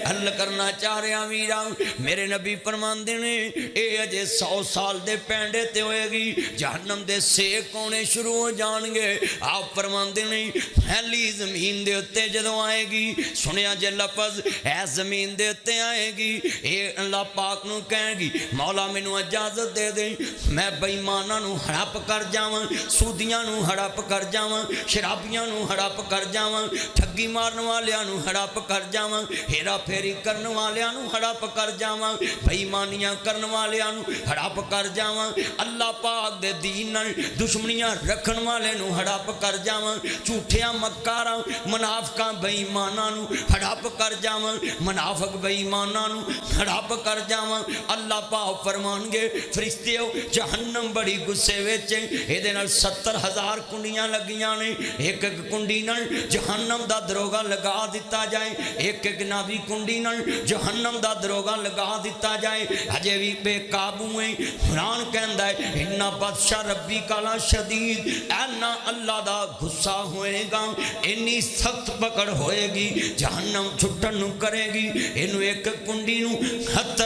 اللہ کرنا چاہ رہا میرا، میرے نبی فرماندے نے اے اجے 100 سال دے پینڈے تے ہوئے گی، جہنم دے سیک ہونے شروع ہو جان گے۔ آپ فرماندے نے پھیلی زمین دے اتے جدوں آئے گی، سنیا جے لفظ اے زمین دے اتے آئے گی، اے اللہ پاک نو کہیں گی مولا مینوں اجازت دے دے میں بے ایماناں نو ہڑپ کر جاواں، سودیاں نو ہڑپ کر جاواں، شرابیاں نو ہڑپ کر جاواں، ٹھگی مارن والیاں نو ہڑپ کر جاواں، ہیرا پھیری کرن والیاں نو ہڑپ کر جاواں، بے ایمانیاں کرن والیاں نو ہڑپ کر جاواں، اللہ پاک دے دین نال دشمنیاں رکھن والے نو ہڑپ کر جاواں، جھوٹیاں مکاراں منافقاں بے ایماناں نو ہڑپ کر جاواں، منافق بے ایماناں نو ہڑپ کر جاواں۔ اللہ پاک فرمان گے فرشتیو جہنم بڑی غصے وچ اے دے نال 70,000 کنڈیاں لگیاں نے، ایک ایک کنڈی نال جہنم دا دروگا لگا دیتا جائے، ایک ایک نابی کنڈی نال جہنم دا دروگا لگا دیتا جائے، اجے بھی بے قابو ہیں۔ قرآن کہندا ہے انّا بطش ربی کالا شدید، اینا اللہ دا غصہ ہوئے گا، انی سخت پکڑ ہوئے گی، جہنم چھٹن نو کرے گی، انو ایک کنڈی نو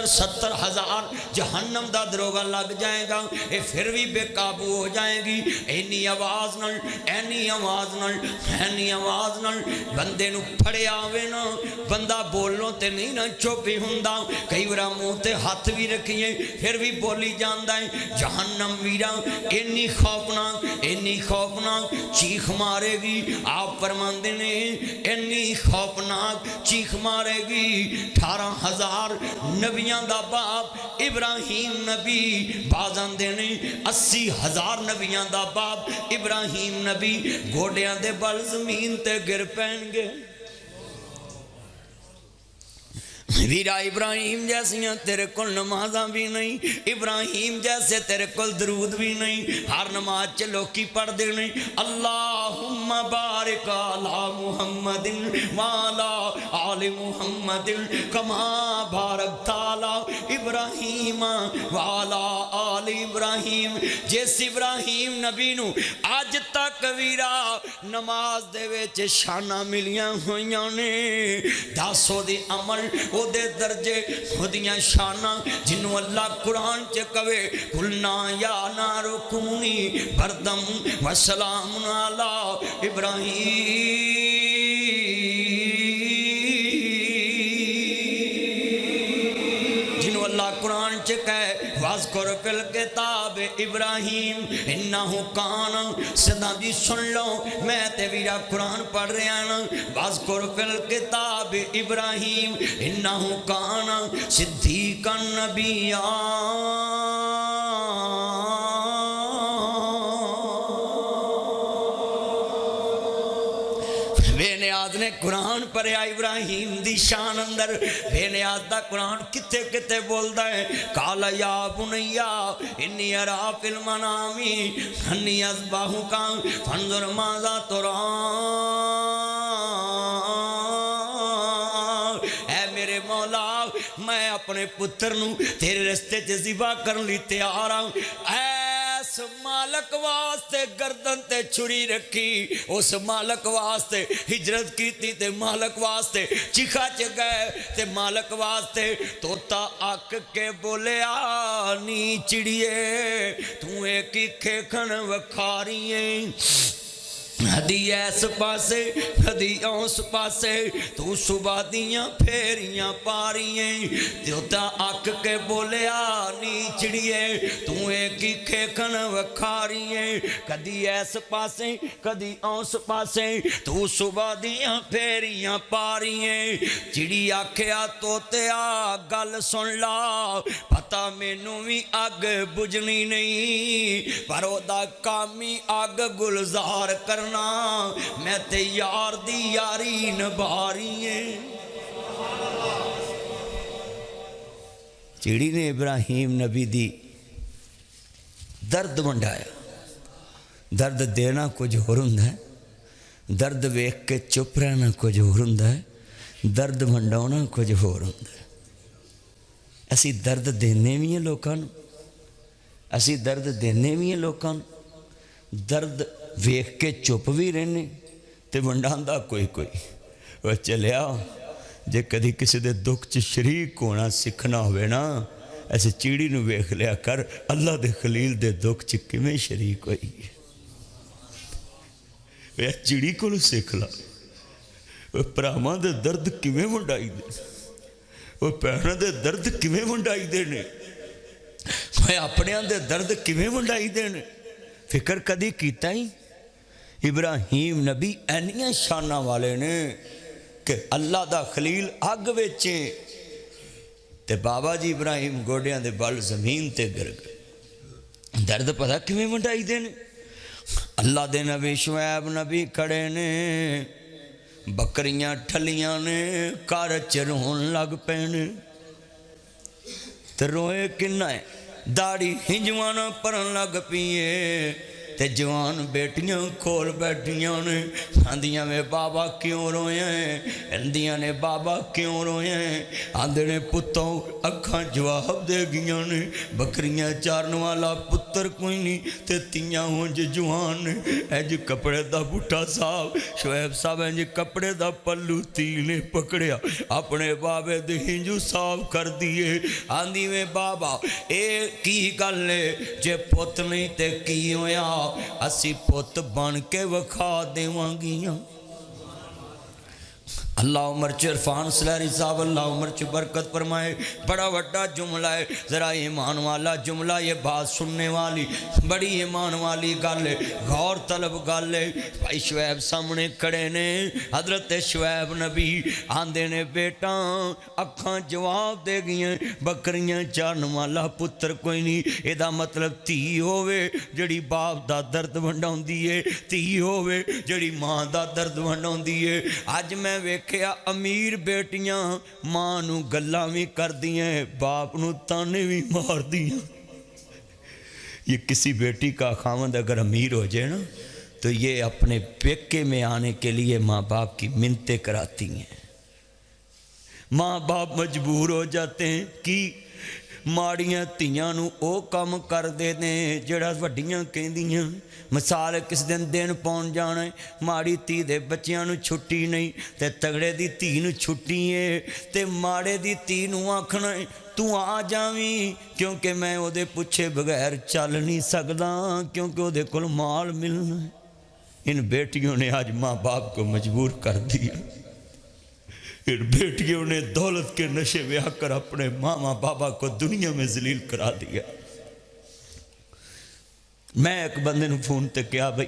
70,000 جہنم دا دروگا لگ جائے گا، اے پھر بھی بے قابو ہو جائے گی۔ اینی آواز نال اینی آواز نال اینی آواز نال بندے نو پھڑے آوے نا، بندہ بولنوں تے نہیں نا چوپی ہوندا، کئی ورا منہ تے ہاتھ بھی رکھیے پھر بھی بولی جاندا ہے۔ جہنم ویرا اینی خوفناک چیخ مارے گی، آپ فرماندے نے اینی خوفناک چیخ مارے گی، 18,000 نبیاں دا باپ ابراہیم نبی، بازان دینے 80,000 نبیاں دا باپ ابراہیم نبی گوڑیاں دے بل زمین تے گر پین گے۔ ویرا ابراہیم جیسیاں تیرے کل نمازاں بھی نہیں، ابراہیم جیسے تیرے کل درود بھی نہیں، ہر نماز چلو کی پڑھ دینے اللہم بارک علی محمد وعلا آل محمد کما بارک تعالی ابراہیم وعلا آل ابراہیم۔ جیس ابراہیم نبی نو آج تک ویرا نماز دے ویچ شانہ ملیاں ہویاں نے، داسو دی عمل او دے درجے خودیاں شانہ جنہوں اللہ قرآن چے کوے قلنا یا نارو کونی بردم وسلام علی ابراہیم، جنہوں اللہ قرآن چے کہے وَاذْكُرْ فِي الْكِتَابِ ابراہیم انہو کان، صدا دی سن لو میں تے ویرا قرآن پڑھ رہے ہیں، وَاذْكُرْ فِي الْكِتَابِ ابراہیم انہو کان صدیقا نبیّا۔ بے نیاز نے قرآن پڑھیا ابراہیم دی شان اندر، بے نیاز دا قرآن کتے کتے بولدا ہے، قال یا بنیا انی ارا فی المنامی انی اذبحک فانظر ماذا ترى، اے میرے مولا میں اپنے پتر نو تیرے رستے چ ذبح کرن لی تیار ہوں۔ اس مالک واسطے گردن تے چھری رکھی، اس مالک واسطے ہجرت کیتی تے مالک واسطے چکھا چ گئے تے مالک واسطے توتا آکھ کے بولے آنی چڑیے تو ایک ہی کھیکھن وکھاریے، ہدی ایس پاسے ہدی اس پاسے تو صبح دیاں پھیریاں پارییں، دیوتا آکھ کے بولے آنی چڑیے تو ایک ہی کھیکھن وکھارییں، کدی ایس پاسے کدی اس پاسے تو صبح دیاں پھیریاں پارییں، چڑی آکھیا توتے آ گل سن لا پتہ مینوں بھی اگ بجنی نہیں، پر او دا کامی اگ گلزار کرنا، میں تے یار دی یاری نبھاری ہیں۔ چڑی نے ابراہیم نبی دی درد منڈایا، درد دینا کچھ ہور ہوندا ہے، درد ویکھ کے چپ رہنا کچھ ہور ہوندا ہے، درد ونڈاؤنا کچھ ہور ہوندا ہے۔ اسی درد دینے بھی ہیں لوکاں نوں، اسی درد دینے بھی ہیں لوکاں نوں، درد ویکھ کے چپ بھی رہنے تے ونڈاندا کوئی کوئی۔ وہ چلیا جے کدی کسی دے دکھ چ شریک ہونا سکھنا ہوئے نا، ایسے چیڑی نو ویکھ لیا کر اللہ دے خلیل دے دکھ چ کیویں شریک ہوئی ہے۔ وہ چیڑی کو سکھ لا، وہ پراواں دے درد کیویں ونڈائی دے، وہ بھیناں دے درد کیویں ونڈائی دے نے، وہ اپنیاں دے درد کیویں ونڈائی دے نے۔ فکر کدی کیتا ہی؟ ابراہیم نبی اینیاں شاناں والے نے کہ اللہ دا خلیل اگ ویچے تے بابا جی ابراہیم گوڑیاں دے بل زمین تے گر گئے۔ درد پتہ کیویں ونڈائی دے نے؟ اللہ دے نبی شعیب نبی کھڑے نے، بکریاں ٹھلیاں نے کار چرون لگ پینے تے روئے کنہ ہے، داڑھی ہنجوانا پرن لگ پیئے تے جوان بیٹیاں کھول بیٹھیاں نے، آندیاں میں بابا کیوں روئے ہیں، آندیاں نے بابا کیوں روئے ہیں، آندے نے پتوں اکھاں جواب دے گیاں نے، بکریاں چارن والا پتر کوئی نہیں تے تیاں ہونج جوان نے، اینج کپڑے دا بوٹا صاحب شعیب صاحب اینج کپڑے دا پلو تیل نے پکڑیا اپنے بابے دے ہنجو صاف کر دیے، آندی میں بابا اے کی گل ہے جے پت نہیں تے کی ہویا، اسی پت بن کے وکھا دیوانگیاں۔ اللہ عمر چ عرفان سلیری صاحب اللہ عمر چ برکت فرمائے، بڑا وڈا جملہ ہے، ذرا ایمان والا جملہ، یہ بات سننے والی بڑی ایمان والی گل ہے، غور طلب گل ہے۔ بھائی شعیب سامنے کھڑے نے، حضرت شعیب نبی آندے نے بیٹا اکھاں جواب دے گئیں، بکریاں چارن والا پتر کوئی نہیں، ادا مطلب تھی ہووے جڑی باپ دا درد ونڈاؤندی ہے، تھی ہووے جڑی ماں دا درد ونڈاؤندی ہے۔ اج میں ویکھیا امیر بیٹیاں ماں نو گلاں بھی کر دیاں، باپ نو تانے بھی مار دیاں۔ یہ کسی بیٹی کا خاوند اگر امیر ہو جائے نا تو یہ اپنے پیکے میں آنے کے لیے ماں باپ کی منتیں کراتی ہیں، ماں باپ مجبور ہو جاتے ہیں کہ ماڑیاں تیاں نو او کم کر دے دیں جڑا وڈیاں کہندیاں۔ مثال کس دن پہنچ جانا ہے، ماڑی تی دے بچیاں نو چھٹی نہیں تے تگڑے دی تی نو چھٹی ہے تے ماڑے دی تی نو آکھنا ہے تو آ جاویں کیونکہ میں او دے پوچھے بغیر چل نہیں سکدا کیونکہ او دے کول مال ملنا ہے۔ ان بیٹیوں نے آج ماں باپ کو مجبور کر دیا، ان بیٹیوں نے دولت کے نشے میں آ کر اپنے ماما بابا کو دنیا میں ذلیل کرا دیا۔ میں ایک بندے نو فون تے کیا بھئی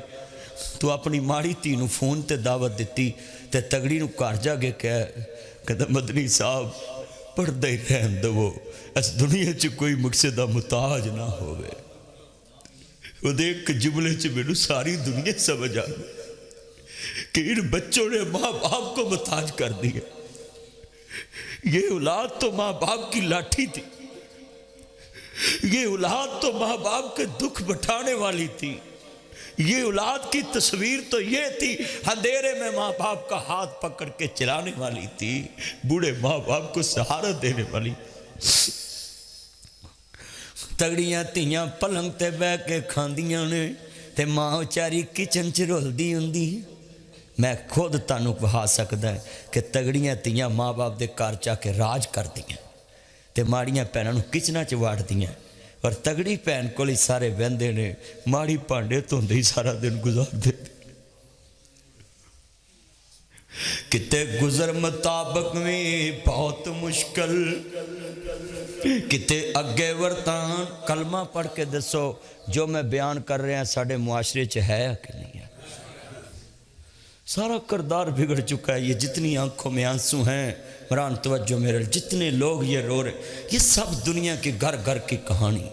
تو اپنی ماڑی تی نو فون تے دعوت دیتی تے تگڑی نو کار جا گے کہتا مدنی صاحب پڑھدہ ہی رہن دو، اس دنیا چ کوئی مقصدہ محتاج نہ ہوئے۔ وہ دیکھ جملے چ میں نو ساری دنیا سمجھ آ کہ ان بچوں نے ماں باپ کو محتاج کر دیا۔ یہ اولاد تو ماں باپ کی لاٹھی تھی، یہ اولاد تو ماں باپ کے دکھ بٹھانے والی تھی، یہ اولاد کی تصویر تو یہ تھی اندھیرے میں ماں باپ کا ہاتھ پکڑ کے چلانے والی تھی، بوڑھے ماں باپ کو سہارا دینے والی۔ تگڑیاں تیاں پلنگ تے بہ کے کھاندیاں نے تے ماں چاری کچن چ رولدی ہوندی۔ میں خود تانوں کہا سکدا ہے کہ تگڑیاں تیاں ماں باپ دے کار چا کے راج کر دیاں تے ماڑیاں پیناں نو کچنا چ واڑ دیاں، اور تگڑی پین کول ہی سارے وہندے نے، ماڑی پانڈے دھوندے ہی سارا دن گزار دے۔ کتے گزر مطابق میں بہت مشکل، کتے اگے ورتان۔ کلمہ پڑھ کے دسو جو میں بیان کر رہے ہیں ساڑھے معاشرے چ ہے کہ نہیں ہے؟ سارا کردار بگڑ چکا ہے۔ یہ جتنی آنکھوں میں آنسو ہیں مران توجہ میرے، جتنے لوگ یہ رو رہے، یہ سب دنیا کی گھر گھر کی کہانی۔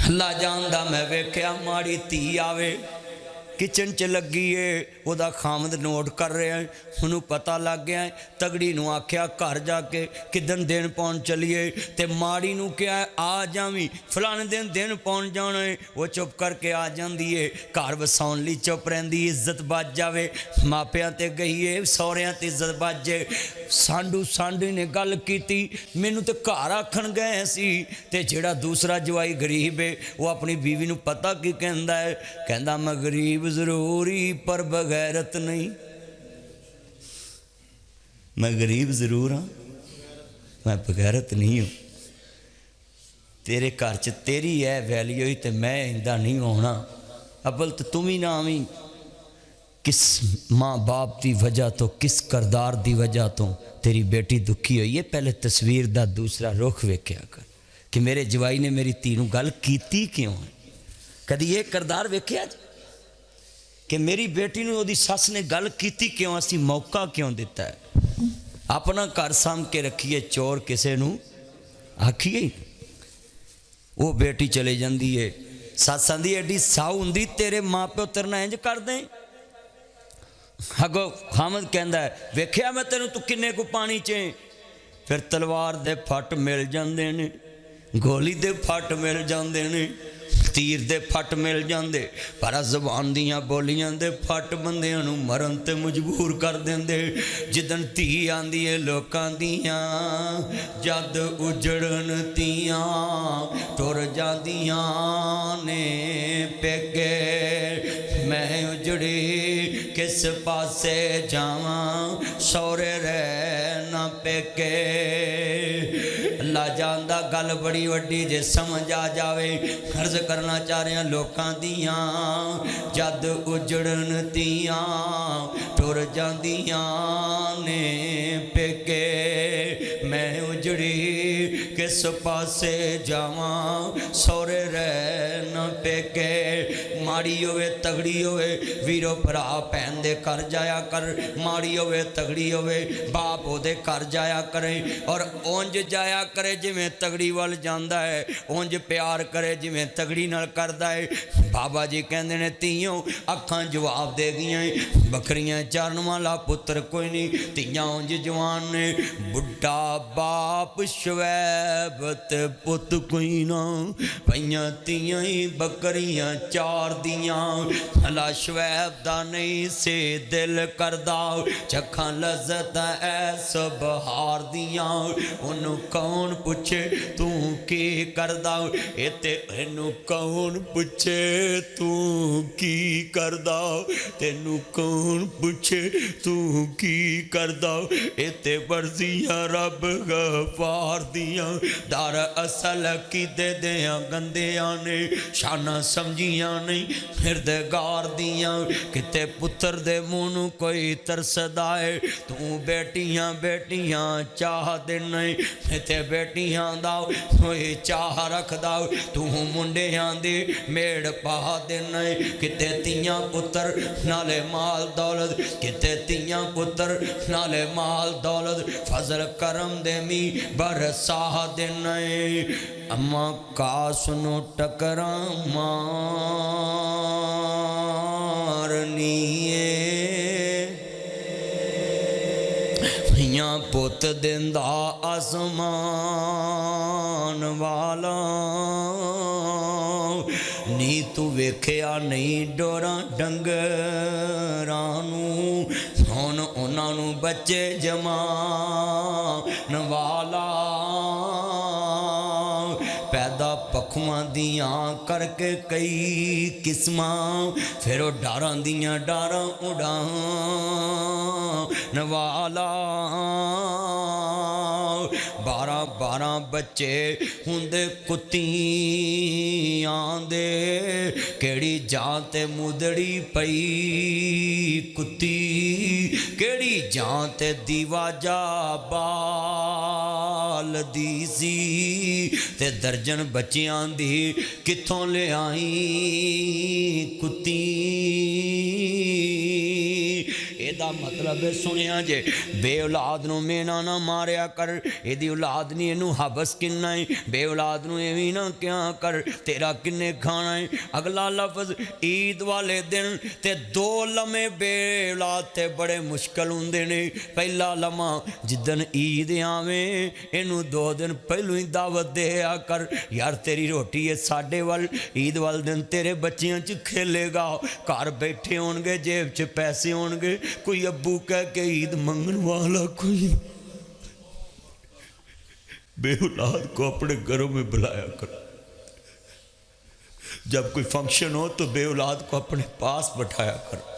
اللہ جاندہ میں ویکھیا ماڑی تی آوے کچن چ لگی ہے وہ خامد نوٹ کر رہا ہے انہوں پتہ لگ گیا ہے تگڑی نو آکھیا گھر جا کے کدن دن پہن چلیے تے ماڑی نو کیا ہے آ جاویں فلانے دن پہن جانا ہے وہ چپ کر کے آ جاندی ہے گھر وساؤن لی چپ رہندی عزت بچ جاوے ماپیاں تے گئی ہے سوہریاں تے عزت بچ جائے سانڈی نے گل کیتی مینوں تے گھر آکھن گئے سی تے جڑا دوسرا جوائی غریب ہے وہ اپنی بیوی نو پتہ کی کہندا ہے کہندا میں غریب ضروری پر بغیرت نہیں میں غریب ضرور ہاں میں بغیرت نہیں ہوں تیرے گھر چ تیری ہے ویلیو ہی تے میں اندہ نہیں ہونا ابل تو تم ہی نہ آویں کس ماں باپ دی وجہ تو کس کردار دی وجہ تو تیری بیٹی دکھی ہوئی ہے پہلے تصویر دا دوسرا رخ ویکھیا کر کہ میرے جوائی نے میری تی نو گل کیتی کیوں ہے کدی یہ کردار ویکھیا کہ میری بیٹی نو دی سس نے گل کیتی کیوں اسی موقع کیوں دیتا ہے اپنا گھر سام کے رکھیے چور کسے نو آکھیے وہ بیٹی چلے جاندی ہے سس آندی ایڈی ساؤ ہوندی تیرے ماں پیو تیرنا انج کر دیں اگو خامد کہندا ہے ویکھیا میں تینوں تو کنے کو پانی چیں پھر تلوار دے پھٹ مل جاندے نے گولی دے پھٹ مل جاندے نے تیر دے پھٹ مل جاندے پر زبان دیاں بولیاں دے پھٹ بندیاں نو مرن تے مجبور کر دیندے جدن تی آندی ہے لوکاں دیاں جد اجڑن تیاں ٹر جاندیاں نے پیکے میں اجڑی کس پاسے جاواں سورے رہ نہ پیکے اللہ جاندہ گل بڑی وڈی جے سمجھ آ جاوے عرض کرنا چاہ رہے ہیں لوکاں دیاں جد اجڑن تیاں ٹر جاندیاں نے پیکے میں اجڑی کس پاسے جاواں سورے رہ نہ پیکے ماڑی ہوئے تگڑی ہوئے ویرو بھرا پہن دے کر جایا کر ماڑی ہوئے تگڑی ہوئے باپ ہو دے کر جایا کرے اور اونج جایا کرے جی میں تگڑی وال جاندہ ہے اونج پیار کرے جی میں تگڑی نال کردہ ہے بابا جی کہندے نے تیوں اکھاں جواب دے گیاں بکریاں چارن والا پتر کوئی نہیں تیاں اونج جوان نے بڑھا باپ شعیب تے پت کوئی نہ پہیاں تیاں ہی بکریاں چار دیاں بھلا شعیب دا نہیں سے دل کردہ چکھاں لذت ایس بہار دیاں انہوں کون پوچھے تو کی کردہ ایتے انہوں کون پوچھے تو کی کردہ تینوں کون پوچھے تو کی کردہ ایتے برزیاں رب غفار دیاں دار اصل کی دے دیاں گندیاں نے شانہ سمجھیاں نہیں مردگار دیاں کتے پتر دے مونو کوئی ترسدائے تو بیٹیاں چاہ دے نہیں تے بیٹیاں داؤ کوئی چاہ رکھ داؤ تو منڈیاں دے میڑ پاہ دے نہیں کتے تیاں پتر نالے مال دولت کتے تیاں پتر نالے مال دولت فضل کرم دے می برساہ دے نہیں اما کاسنو ٹکرام مارنیے یاں پوت دیندہ آسمان والا نی تو ویکھیا نہیں ڈوراں ڈنگرانو ہن انہاں نو بچے جمان والا پیدا پکھواں دیاں کر کے کئی قسماں پھر وہ ڈاراں دیاں ڈاراں اڑان والا 12 بچے ہوندے کتیاں دے کیڑی جان تے مدڑی پئی کتی کیڑی جان تے دیوا جا بال دی سی تے درجن بچیاں دی کتھوں لے آئی کتی دا مطلب ہے سنیا جے بے اولاد نو مینا نہ ماریا کر ایدی اولاد نہیں اینو حبس کنا ہے بے اولاد نو ایویں نہ کیا کر تیرا کنے کھانا ہے اگلا لفظ عید والے دن تے دو لمحے بے اولاد تے بڑے مشکل ہوندے نے پہلا لمحہ جدن عید آویں اینو 2 دن پہلو ہی دعوت دے آ کر یار تیری روٹی ہے ساڈے وال عید وال دن تیرے بچیاں چ کھیلے گا گھر بیٹھے ہون گے جیب چ پیسے ہون گے کوئی ابو کہہ کے عید منگن والا کوئی بے اولاد کو اپنے گھروں میں بلایا کرو جب کوئی فنکشن ہو تو بے اولاد کو اپنے پاس بٹھایا کرو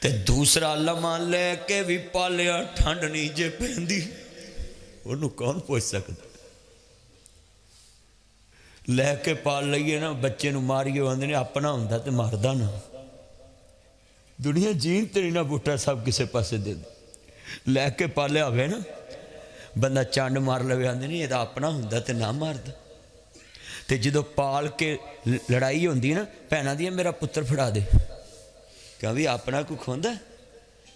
تے دوسرا لمحہ لے کے بھی پالیا ٹھنڈ نہیں جے پہندی انہوں کون پوچھ سکتا لے کے پال لئیے نا بچے نو ماریے ہوندے نے اپنا ہوندا تے ماردا نا دنیا جین تے نہیں نا بوٹا سب کسے پاسے دے دے لے کے پالیا ہوئے نا بندہ چانڈ مار لوے آندے نہیں یہ دا اپنا ہوندا تے نہ ماردا تے جدو پال کے لڑائی ہوندی نا بھیناں دی میرا پتر پھڑا دے کہ بھی اپنا کو کھوندا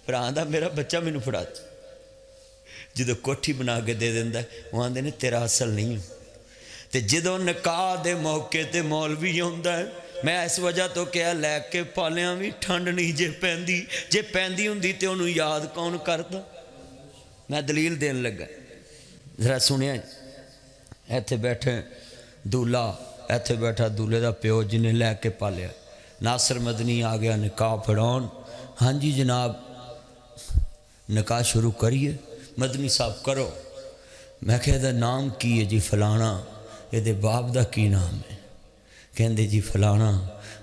پر آندا میرا بچہ مینوں پھڑا دے جدو کوٹھی بنا کے دے دیندا وہ آندے نے تیرا اصل نہیں ہوں تے جدو نکاح دے موقع تے مولوی ہوندا ہے میں اس وجہ تو کیا لے کے پالیاں بھی ٹھنڈ نہیں جے پیندی ہوندی تے انہوں یاد کون کرتا میں دلیل دین لگا ذرا سنیا ایتھے بیٹھے دولا ایتھے بیٹھا دولے دا پیو جنہیں لے کے پالیا ناصر مدنی آ گیا نکاح پڑھاؤن ہاں جی جناب نکاح شروع کریے مدنی صاحب کرو میں کہہ دا نام کی ہے جی فلانا یہ دے باپ دا کی نام ہے کہندے جی فلانا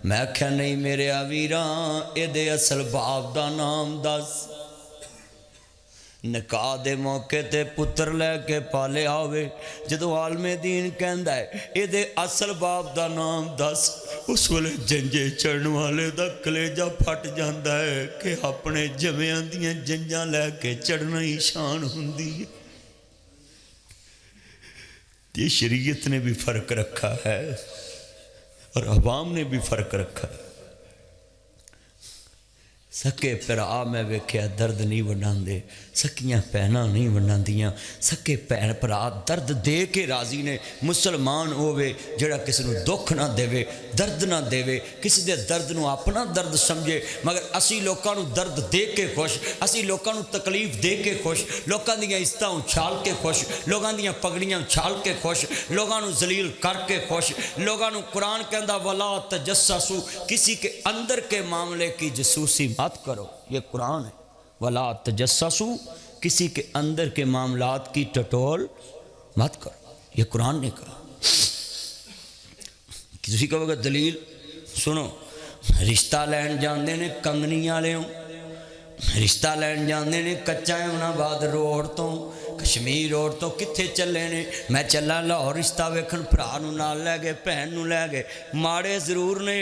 میں کہا نہیں میرے آویران یہ دے اصل باپ دا نام دس نکاح دے موقع تے پتر لے کے پالے آوے جدو عالم دین کہندا ہے یہ دے اصل باپ دا نام دس اس ویلے جنجے چڑھن والے دا کلیجہ پھٹ جاندا ہے کہ اپنے جمیاں دیاں جنجاں لے کے چڑھنا ہی شان ہوندی ہے یہ شریعت نے بھی فرق رکھا ہے اور عوام نے بھی فرق رکھا ہے سکے پرا میں ویکھیا درد نہیں ونڈاندے سکیاں پہنا نہیں ونڈاندیاں سکے پہن پرا درد دے کے راضی نے مسلمان ہووے جڑا کسی نو دکھ نہ دے درد نہ دے کسی دے درد نو اپنا درد سمجھے مگر اسی لوکاں نو درد دے کے خوش اسی لوکاں نو تکلیف دے کے خوش لوکاں دیاں عزتاں اچھال کے خوش لوکاں دیاں پگڑیاں اچھال کے خوش لوکاں نو ذلیل کر کے خوش لوکاں نو قرآن کہندا ولا تجسسوا کسی کے اندر کے معاملے کی جاسوسی مت کرو یہ قرآن ہے ولا تجسسوا کسی کے اندر کے معاملات کی ٹٹول مت کرو یہ قرآن نے کہا کسی کہو گا دلیل سنو رشتہ لین جاندے نے کنگنی والے ہوں رشتہ لین جاندے نے کچا امناباد روڈ تو کشمیر روڈ تو کتھے چلے نے میں چلا لاہور رشتہ ویکھن بھرا نو نال لے گئے بہن نو لے گئے ماڑے ضرور نے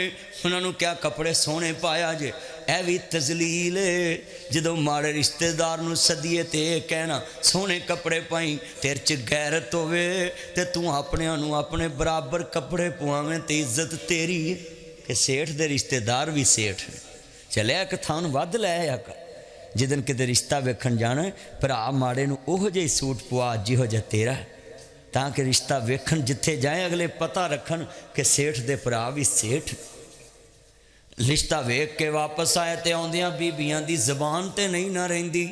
انہاں نو کیا کپڑے سونے پایا جے اے بھی تذلیل ہے جدو ماڑے رشتہ دار نو سدیے تے کہنا سونے کپڑے پائیں تیر چ غیرت ہوے تے تو اپنے نو اپنے برابر کپڑے پواویں تے عزت تیری ہے کہ سیٹھ دے رشتہ دار بھی سیٹھ ہے چلے کہ تھان ود لے آیا کر جدن کدے رشتہ ویکھن جانا ہے بھرا ماڑے نو اوہ جہی سوٹ پوا جہو جہ تیرا ہے تاکہ رشتہ ویکھن جتھے جائیں اگلے پتہ رکھن کہ سیٹھ دے بھرا بھی سیٹھ رشتہ ویکھ کے واپس آئے تے آندیاں بیبیاں دی زبان تے نہیں نہ رہندی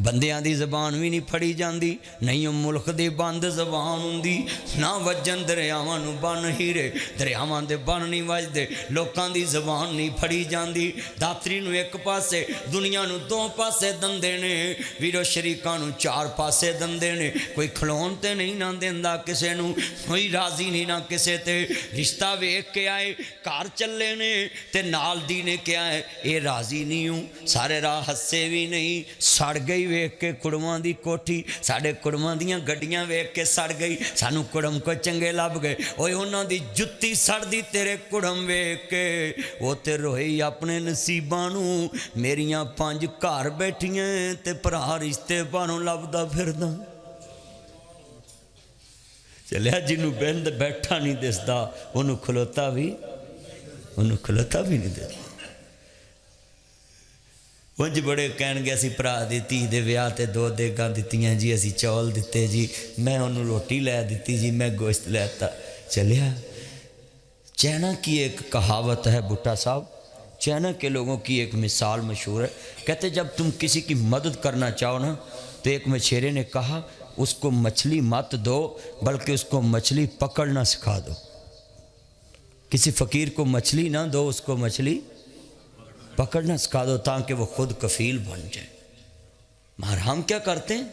بندیاں دی زبان بھی نہیں پھڑی جاندی نہیں ملک دی بند زبان ہوندی نہ وجن دریاواں نو بن ہیرے دریاواں دے بن نہیں وجدے لوکاں دی زبان نہیں پھڑی جاندی داتری نو ایک پاسے دنیا نو دو پاسے دندے نے ویرو شریکاں نو چار پاسے دندے نے کوئی کھلون تے نہیں نہ دیندا کسے نو کوئی راضی نہیں نہ کسے تے رشتہ ویکھ کے آئے گھر چلے نے تے نال دی نے کیا ہے اے راضی نہیں ہوں سارے راہ ہسے بھی نہیں سڑ گئی ویکھ کے کڑماں دی کوٹھی ساڑے کڑماں دیاں گڈیاں ویکھ کے سڑ گئی سانو کڑم کو چنگے لب گئے اوے انہاں دی جتی سڑ دی تیرے کڑم ویکھ کے وہ تے روئی اپنے نصیباں نو میریاں 5 گھر بیٹھیاں تے بھرا رشتے بانوں لبدا پھردا چلیا جنوں بند بیٹھا نہیں دسدا انہوں کھلوتا بھی نہیں دسدا انج بڑے کہن گے اسی بھرا دی دھی دے ویاہ تے 2 دیگاں دتیاں جی، اسی چول دیتے جی، میں انہوں روٹی لے دیتی جی، میں گوشت لیتا چلیا۔ چائنا کی ایک کہاوت ہے بھٹا صاحب، چائنا کے لوگوں کی ایک مثال مشہور ہے، کہتے جب تم کسی کی مدد کرنا چاہو نا تو ایک مچھیرے نے کہا اس کو مچھلی مت دو بلکہ اس کو مچھلی پکڑنا سکھا دو۔ کسی فقیر کو مچھلی نہ دو، اس کو مچھلی پکڑنا سکھا دو تاکہ وہ خود کفیل بن جائے۔ مگر ہم کیا کرتے ہیں؟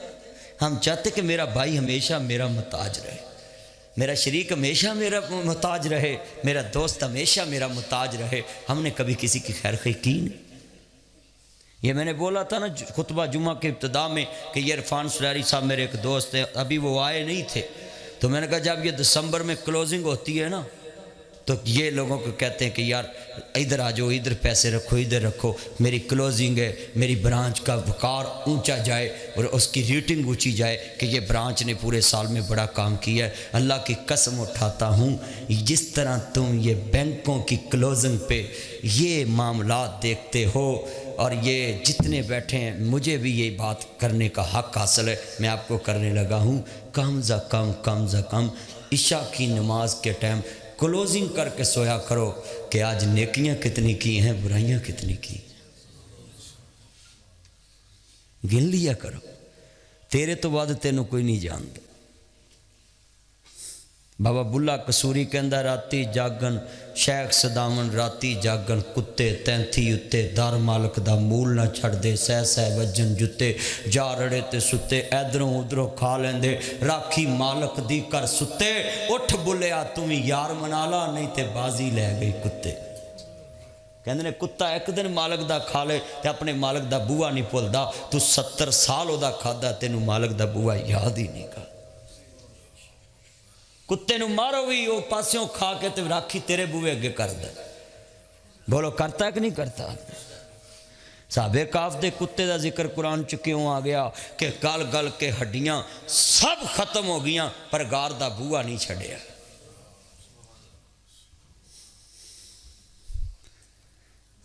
ہم چاہتے کہ میرا بھائی ہمیشہ میرا محتاج رہے، میرا شریک ہمیشہ میرا محتاج رہے، میرا دوست ہمیشہ میرا محتاج رہے۔ ہم نے کبھی کسی کی خیر خواہی کی نہیں۔ یہ میں نے بولا تھا نا خطبہ جمعہ کے ابتدا میں کہ یہ عرفان سلیری صاحب میرے ایک دوست ہیں، ابھی وہ آئے نہیں تھے، تو میں نے کہا جب یہ دسمبر میں کلوزنگ ہوتی ہے نا تو یہ لوگوں کو کہتے ہیں کہ یار ادھر آ جاؤ، ادھر پیسے رکھو، ادھر رکھو، میری کلوزنگ ہے، میری برانچ کا وقار اونچا جائے اور اس کی ریٹنگ اونچی جائے کہ یہ برانچ نے پورے سال میں بڑا کام کیا ہے۔ اللہ کی قسم اٹھاتا ہوں، جس طرح تم یہ بینکوں کی کلوزنگ پہ یہ معاملات دیکھتے ہو اور یہ جتنے بیٹھے ہیں، مجھے بھی یہ بات کرنے کا حق حاصل ہے، میں آپ کو کرنے لگا ہوں۔ کم از کم عشاء کی نماز کے ٹائم کلوزنگ کر کے سویا کرو کہ آج نیکیاں کتنی کی ہیں، برائیاں کتنی کی، گن لیا کرو، تیرے تو بعد تینوں کوئی نہیں جانتا۔ بابا بلا قصوری کہندا راتی جاگن شیخ صدامن راتی جاگن کتے تینتھی اتے دار مالک دا مول نہ چھڑ دے سہ سہ وجن جتے جا رڑے تے ستے ایدروں ادھروں کھا لیندے راکھی مالک دی کر ستے اٹھ بلیا تمہیں یار منالا نہیں تے بازی لے گئی کتے۔ کہندے نے کتا ایک دن مالک دا کھا لے تے اپنے مالک دا بوا نہیں بھولدا، تو 70 سال او دا کھادا تینوں مالک دا بوا یاد ہی نہیں کر۔ کتے نو مارو بھی وہ پاسیوں کھا کے تے راکھی تیرے بوئے اگے کر دے، بولو کرتا ہے کہ نہیں کرتا؟ صحابہ کاف دے کتے دا ذکر قرآن چکیوں آ گیا کہ گل گل کے ہڈیاں سب ختم ہو گیاں پر گار دا بوا نہیں چھڑیا۔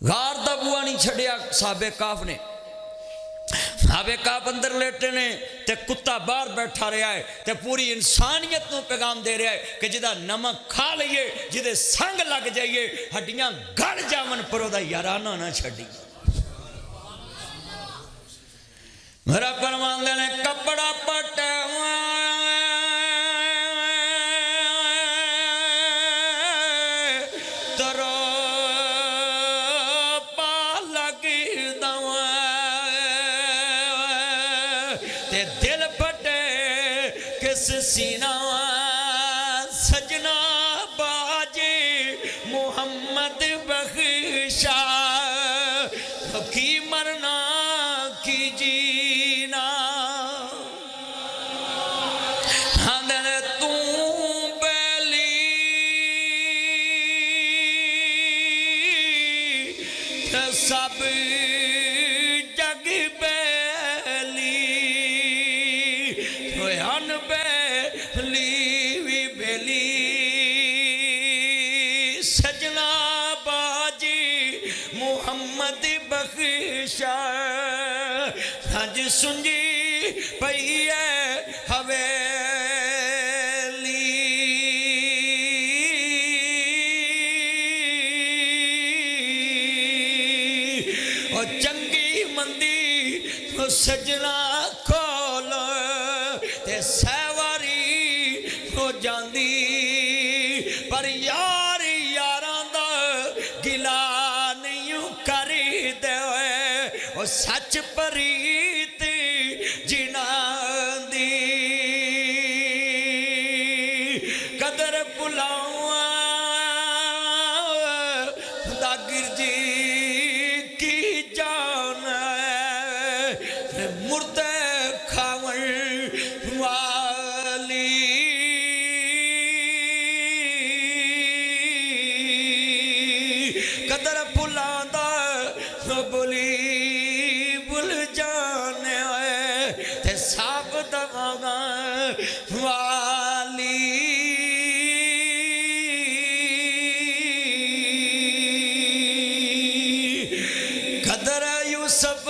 غار دا بوا نہیں چھڑیا صحابہ کاف نے۔ صحابہ کاف اندر لیٹے نے تے کتا باہر بیٹھا رہا ہے تے پوری انسانیت نو پیغام دے رہا ہے کہ جدہ نمک کھا لئیے، جدہ سنگ لگ جائیے، ہڈیاں گھڑ جامن پرو دا یارانہ نہ چھڑی۔ میرا فرمان دینے کپڑا پٹے دل پھٹے کس سینہ سجنا باجی محمد بخشا کی مرنا کی جینا ہندن توں بیلی سب جگ بیلی بیلی بیلی سجنا باجی محمد بخشا ہج سنجی پئی ہے حویلی اور چنگی مندی سجنا کھول تے سیواری ہو جاندی پر یار یاراں دا گلا نہیں کری دے او سچ پریت جنان دی قدر بلاواں دا گرجی کی جان مردے کھاون والی قدر بھلاندا بولی بھل جانے تے سب دماغاں والی قدر یوسف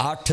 8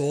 2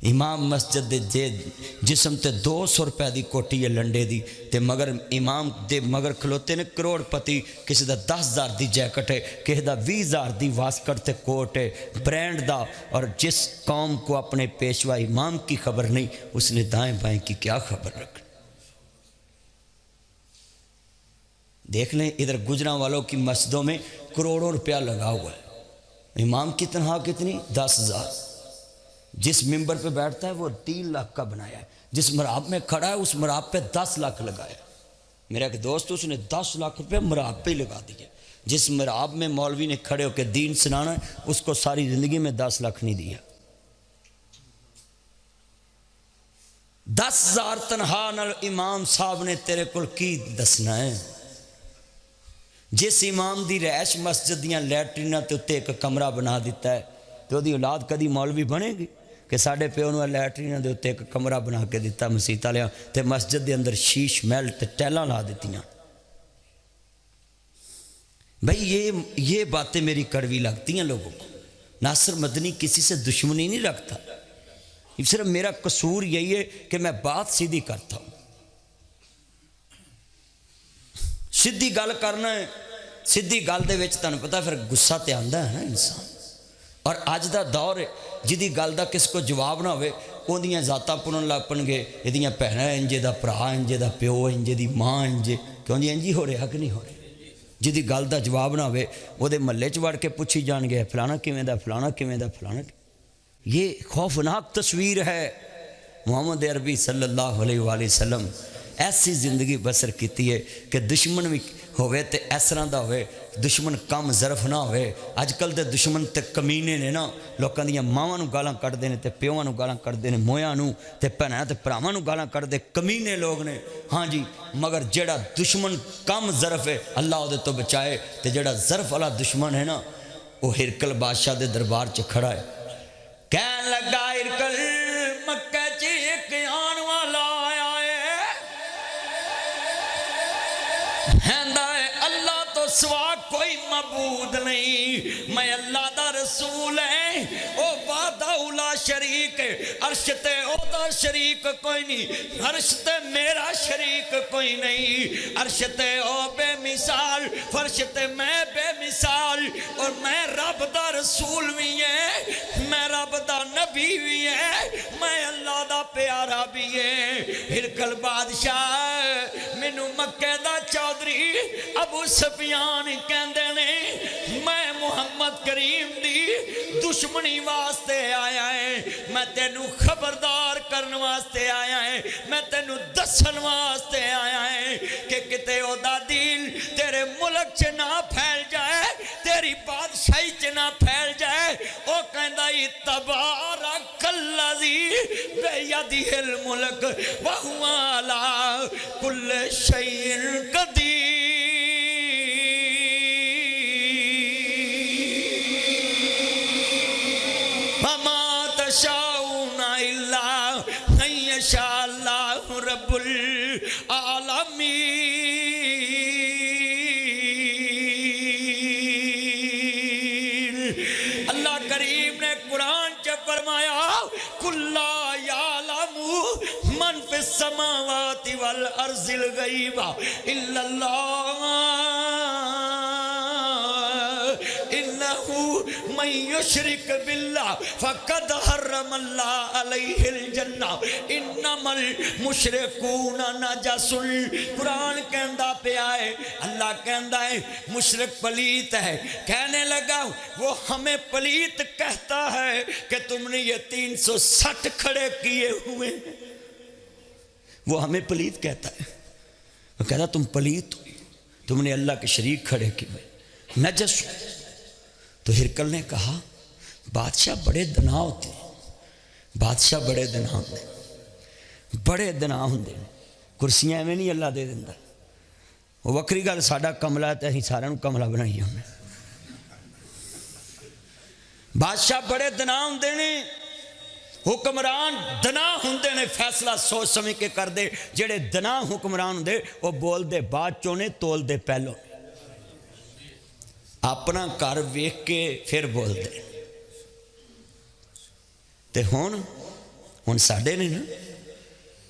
امام مسجد دے جے جسم تے 200 روپے دی کوٹی ہے لنڈے دی تے مگر امام دے مگر کھلوتے نے کروڑ پتی، کسی دا 10,000 دی جیکٹ ہے، کسی دا 20,000 دی واسکٹ تے کوٹ ہے برینڈ دا، اور جس قوم کو اپنے پیشوا امام کی خبر نہیں اس نے دائیں بائیں کی کیا خبر رکھنی۔ دیکھ لیں ادھر گجراں والوں کی مسجدوں میں کروڑوں روپیہ لگا ہوا ہے، امام کی تنخواہ کتنی؟ 10,000۔ جس ممبر پہ بیٹھتا ہے وہ 3 لاکھ کا بنایا ہے، جس مراب میں کھڑا ہے اس مراب پہ 10 لاکھ لگایا۔ میرا ایک دوست اس نے 10 لاکھ روپے مراب پہ ہی لگا دیے۔ جس مراب میں مولوی نے کھڑے ہو کے دین سنانا ہے اس کو ساری زندگی میں 10 لاکھ نہیں دیا۔ 10,000 تنخواہ نال امام صاحب نے تیرے کول کی دسنا ہے؟ جس امام دی رہائش مسجد دیاں لیٹریناں تے اتنے ایک کمرہ بنا دیتا ہے تو دی اولاد کدی مولوی بنے گی کہ ساڈے پیو نوں لیٹریناں دے اتنے ایک کمرہ بنا کے دیتا مسیت والیاں تے مسجد دے اندر شیش محل تے ٹیلاں لا دیتیاں؟ بھائی یہ باتیں میری کڑوی لگتی ہیں لوگوں کو۔ ناصر مدنی کسی سے دشمنی نہیں رکھتا، صرف میرا قصور یہی ہے کہ میں بات سیدھی کرتا ہوں، سیدھی گل کرنا ہے۔ سیدھی گل دے وچ تانوں پتہ پھر غصہ تے آندا ہے نا انسان، اور اج دا دور ہے جدی گل دا کس کو جواب نہ ہوئے اودیاں ذاتاں پڑھن لگ پن گے، ادیاں بہناں انجے دا بھرا انجے دا پیو انجے دی ماں انجے، کیوں جی انجی ہو رہا کہ نہیں ہو رہا؟ جدی گل دا جواب نہ ہوئے وہ دے محلے چ وڑ کے پوچھی جان گے فلانا کیویں دا فلانا کیویں دا فلانا۔ یہ خوفناک تصویر ہے۔ محمد عربی صلی اللہ علیہ وآلہ وسلم ایسی زندگی بسر کیتی ہے کہ دشمن بھی ہوئے تے اس طرح دا ہوئے، دشمن کم ظرف نہ ہوئے۔ اج کل دے دشمن تے کمینے نے نا، لوکاں دیاں ماواں نوں گالاں کڈدے نے تے پیواں نوں گالاں کڈدے نے، مویاں نوں تے بھیناں تے بھراواں نوں گالاں کڈدے، کمینے لوگ نے ہاں جی۔ مگر جیڑا دشمن کم ظرف ہے اللہ دے تو بچائے، تے جیڑا ظرف والا دشمن ہے نا وہ ہرکل بادشاہ دے دربار چ کھڑا ہے۔ کہن لگا ہرکل مکہ چ ایک آن والا آیا ہے، ہیندا ہے اللہ تو سوا کوئی معبود نہیں، میں اللہ دا رسول ہے، او وحدہ لا شریک ہے، عرش تے او دا شریک کوئی نہیں، عرش تے میرا شریک کوئی نہیں، عرش تے او بے مثال، فرش تے میں بے مثال، اور میں رب دا رسول بھی ہے، میں رب دا نبی بھی ہے، میں اللہ دا پیارا بھی ہے۔ ہرکل بادشاہ مینوں مکے دا چودھری ابو سفیان کہندے نے، میں محمد کریم دی دشمنی واسطے آیا ہے، میں تینوں خبردار کرن واسطے آیا ہے، میں تینوں دسن واسطے آیا ہے کہ کتے او دا دین تیرے ملک چ نہ پھیل جائے، تیری بادشاہی چ نہ پھیل جائے۔ او کہندا تبارک الذی بیدہ الملک وہو علی کل شیء قدیر۔ وما تشاءون الا ان یشاء اللہ رب العالمین۔ اللہ کریم نے قرآن چ فرمایا قل لا یعلم من فی السماوات والارض الغیب الا اللہ من یشرک باللہ فقد حرم اللہ علیہ الجنہ انما المشرکون نجس۔ قرآن کہندا پیا ہے، اللہ کہندا ہے مشرک پلیت ہے، کہنے لگا وہ ہمیں پلیت کہتا ہے کہ تم نے یہ 360 کھڑے کیے ہوئے، وہ ہمیں پلیت کہتا ہے، وہ کہتا تم پلیت ہو، تم نے اللہ کے شریک کھڑے کیے ہوئے، نجس۔ تو ہرکل نے کہا بادشاہ بڑے دنا ہوتے ہیں، بادشاہ بڑے دنا ہوتے ہیں، بڑے دنا ہوتے ہیں، کرسیاں ایویں نہیں اللہ دے دیندا۔ وہ وکری گل ساڈا کملا تے اسی سارے نوں کملا بنائی ہم نے۔ بادشاہ بڑے دنا ہوندے نے، حکمران دنا ہوندے نے، فیصلہ سوچ سمجھ کے کر دے۔ جڑے دنا حکمران ہوندے وہ بول دے بعد چوں نے، تول دے پہلو، اپنا گھر ویکھ کے پھر بول دے۔ تے ہن ہن ساڈے نے نا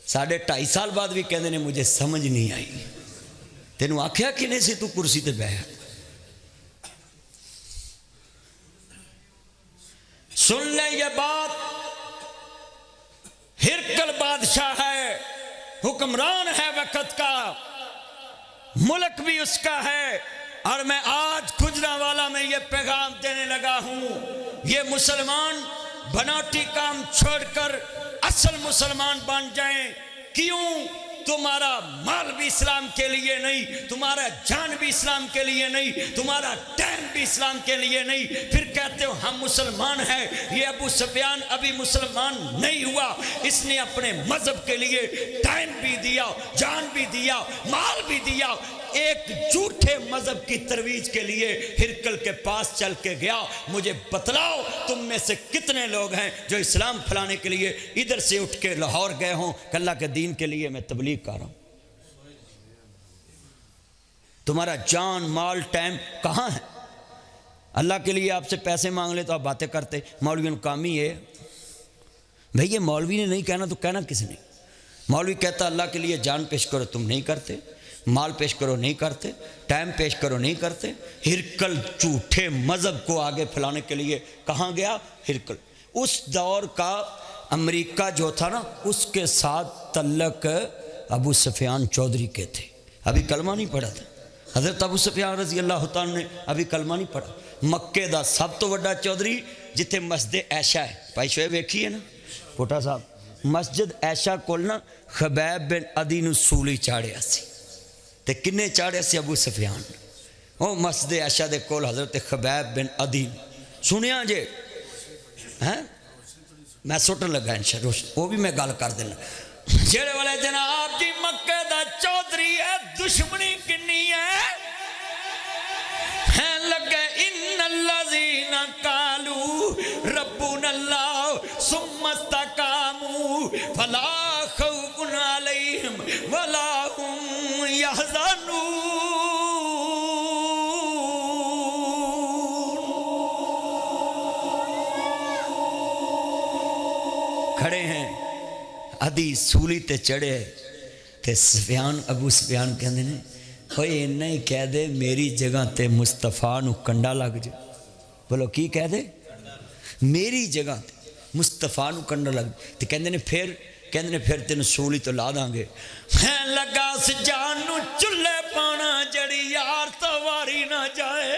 ساڈے 2.5 سال بعد بھی کہندے نے مجھے سمجھ نہیں آئی تینوں آکھیا کنے سی تو کرسی تے بیٹھ سن لیں یہ بات ہرقل بادشاہ ہے حکمران ہے وقت کا ملک بھی اس کا ہے اور میں آج گجرانوالہ میں یہ پیغام دینے لگا ہوں یہ مسلمان بناوٹی کام چھوڑ کر اصل مسلمان بن جائیں کیوں تمہارا مال بھی اسلام کے لیے نہیں تمہارا جان بھی اسلام کے لیے نہیں تمہارا ٹائم بھی اسلام کے لیے نہیں پھر کہتے ہو ہم مسلمان ہیں یہ ابو سفیان ابھی مسلمان نہیں ہوا اس نے اپنے مذہب کے لیے ٹائم بھی دیا جان بھی دیا مال بھی دیا ایک جھوٹے مذہب کی ترویج کے لیے ہرقل کے پاس چل کے گیا مجھے بتلاؤ تم میں سے کتنے لوگ ہیں جو اسلام پھیلانے کے لیے ادھر سے اٹھ کے لاہور گئے ہوں کہ اللہ کے دین کے لیے میں تبلیغ کر رہا ہوں تمہارا جان مال ٹائم کہاں ہے اللہ کے لیے آپ سے پیسے مانگ لے تو آپ باتیں کرتے مولویوں کا کام ہی ہے بھئی یہ مولوی نے نہیں کہنا تو کہنا کس نے مولوی کہتا اللہ کے لیے جان پیش کرو تم نہیں کرتے مال پیش کرو نہیں کرتے ٹائم پیش کرو نہیں کرتے ہرقل جھوٹے مذہب کو آگے پھیلانے کے لیے کہاں گیا ہرقل اس دور کا امریکہ جو تھا نا اس کے ساتھ تعلق ابو سفیان چودھری کے تھے ابھی کلمہ نہیں پڑھا تھا حضرت ابو سفیان رضی اللہ تعالیٰ نے ابھی کلمہ نہیں پڑھا مکے دا سب تو بڑا چودھری جتھے مسجد عائشہ ہے بھائی شعیب ویکھی ہے نا پوٹا صاحب مسجد عائشہ کول نا خبیب بن عدی نو سولی چاڑیا سی تے کنے چاڑیا سی ابو سفیان وہ مسجد عائشہ دے کول حضرت خبیب بن عدی سنیا جے ہیں میں سٹن لگا انشاءاللہ وہ بھی میں گل کر دینا جڑے والے جناب جی مکے دا چودھری ہے دشمنی کنی ہے لگے ان الذین قالوا ربنا اللہ ثم استقاموا فلا خوف علیہم ولا هم يحزنون کھڑے ہیں عدی سولی تے چڑھے تے سفیان ابو سفیان کہندے نے ہوئے انہ ہی کہہ دے میری جگہ تے مصطفیٰ نو کنڈا لگ جائے بولو کی کہہ دے میری جگہ تے مصطفیٰ نو کنڈا لگ جائے تے کہندے نے پھر تین سولی تو لا داں گے میں لگا اس جان نو چلے پانا جڑی یار تواری نہ جائے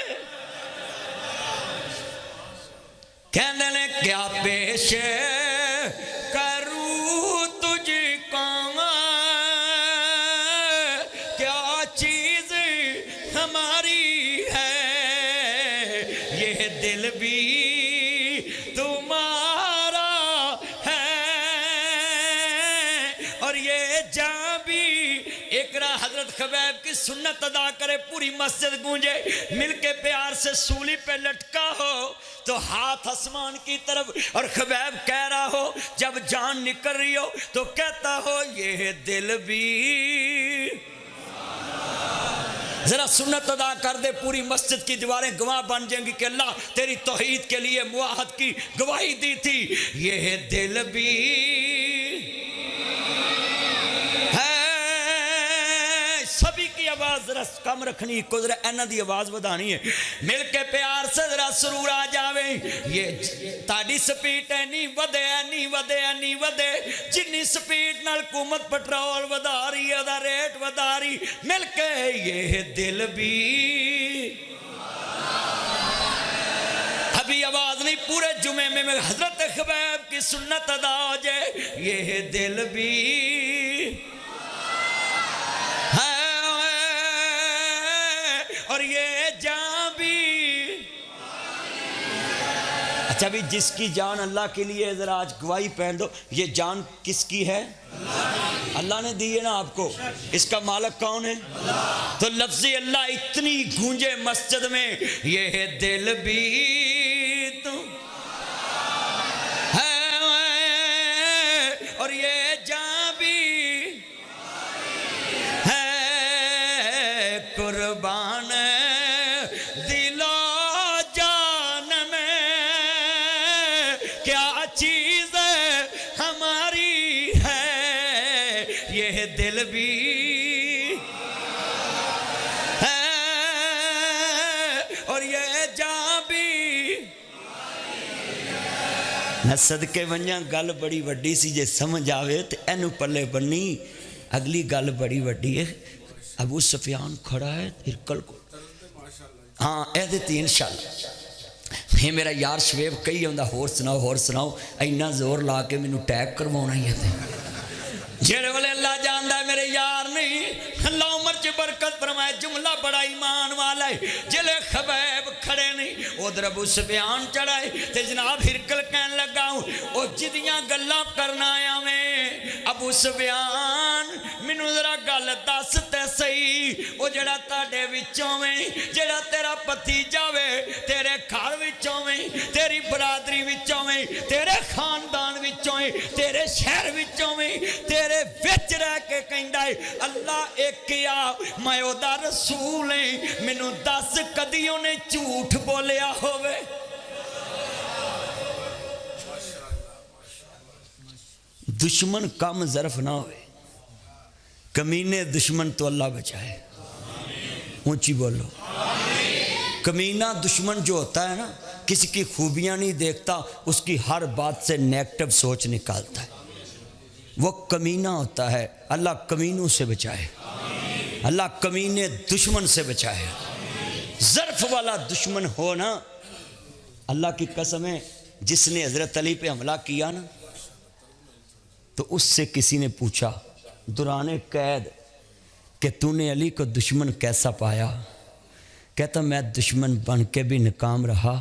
کہندے نے کیا پیش کروں تجھ کو کیا چیز ہماری ہے یہ دل بھی تمہارا ہے اور یہ جان بھی اقرا حضرت خبیب کی سنت ادا کرے پوری مسجد گونجے مل کے پیار سے سولی پہ لٹکا ہو تو ہاتھ آسمان کی طرف اور خبیب کہہ رہا ہو جب جان نکل رہی ہو تو کہتا ہو یہ دل بھی ذرا سنت ادا کر دے پوری مسجد کی دیواریں گواہ بن جائیں گی کہ اللہ تیری توحید کے لیے موحد کی گواہی دی تھی یہ دل بھی سبھی کی آواز ذرا کم رکھنی کو ذرا اینا دی آواز بدھانی ہے مل کے پیار سے ذرا سرور آ جاوے یہ تاڑی سپیٹ ہے نہیں ودے جنی سپیٹ نال حکومت پٹرول وداری ادا ریٹ وداری مل کے یہ دل بھی ابھی آواز نہیں پورے جمعے میں حضرت خبیب کی سنت ادا ہو جائے یہ دل بھی اور یہ جان بھی اچھا بھی جس کی جان اللہ کے لیے ذرا آج گواہی پہن دو یہ جان کس کی ہے اللہ نے دی ہے نا آپ کو اس کا مالک کون ہے تو لفظ اللہ اتنی گونجے مسجد میں یہ دل بھی تو ہے اور یہ جان بھی ہے قربان چیز ہے ہماری میں صدقے ونجاں گل بڑی وڈی سی جے سمجھ آوے تو اینو پلے بنی اگلی گل بڑی وڈی ہے ابو سفیان کھڑا ہے ہرکل کو ہاں اے دیتی انشاءاللہ یہ میرا یار شویب کئی ہوندہ ہور سناؤ اینا زور لا کے میں نو ٹیک کروانا ہی ہے جیڑے والے اللہ جاندہ ہے میرے یار نہیں اللہ عمر چی برکت فرمائے جملہ بڑا ایمان والا ہے جلے خبیب کھڑے نہیں ادھر ابو سفیان چڑھائے تے جناب ہرکل کہن لگا ہوں او جدیاں گلاں کرنا آیا میں ابو سفیان منو ذرا گل دس تے صحیح او جڑا تاڑے وچوں میں جڑا تیرا بھتیجا وے تیرے گھر وچوں میں تیری برادری وچوں میں تیرے خاندان وچوں میں تیرے شہر وچوں میں تیرے وچ رہ کے کہندا ہے اللہ ایک کیا میں او دا رسول ہیں منو دس کدیوں نے جھوٹ بولیا ہوئے دشمن کم ظرف نہ ہوئے کمینے دشمن تو اللہ بچائے اونچی بولو کمینہ دشمن جو ہوتا ہے نا کسی کی خوبیاں نہیں دیکھتا اس کی ہر بات سے نیگٹیو سوچ نکالتا ہے وہ کمینہ ہوتا ہے اللہ کمینوں سے بچائے اللہ کمینے دشمن سے بچائے ظرف والا دشمن ہو نا اللہ کی قسم ہے جس نے حضرت علی پہ حملہ کیا نا تو اس سے کسی نے پوچھا دوران قید کہ تو نے علی کو دشمن کیسا پایا کہتا میں دشمن بن کے بھی ناکام رہا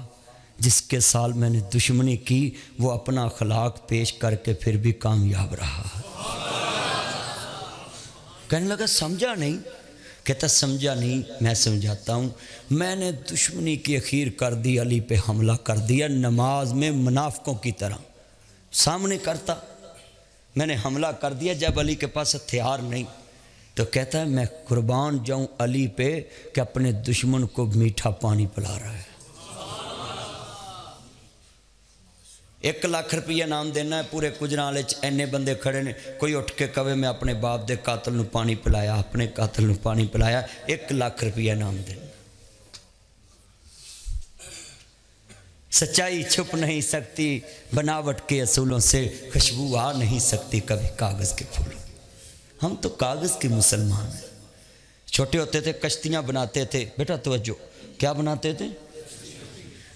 جس کے سال میں نے دشمنی کی وہ اپنا اخلاق پیش کر کے پھر بھی کامیاب رہا کہنے لگا سمجھا نہیں کہتا سمجھا نہیں میں سمجھاتا ہوں میں نے دشمنی کی اخیر کر دی علی پہ حملہ کر دیا نماز میں منافقوں کی طرح سامنے کرتا میں نے حملہ کر دیا جب علی کے پاس ہتھیار نہیں تو کہتا ہے میں قربان جاؤں علی پہ کہ اپنے دشمن کو میٹھا پانی پلا رہا ہے 1 لاکھ روپیہ نام دینا ہے پورے کجرالے اینے بندے کھڑے نے کوئی اٹھ کے کہے میں اپنے باپ دے قاتل نو پانی پلایا اپنے قاتل نو پانی پلایا 1 لاکھ روپیہ نام دینا سچائی چھپ نہیں سکتی بناوٹ کے اصولوں سے خوشبو آ نہیں سکتی کبھی کاغذ کے پھولوں ہم تو کاغذ کے مسلمان ہیں چھوٹے ہوتے تھے کشتیاں بناتے تھے بیٹا توجہ کیا بناتے تھے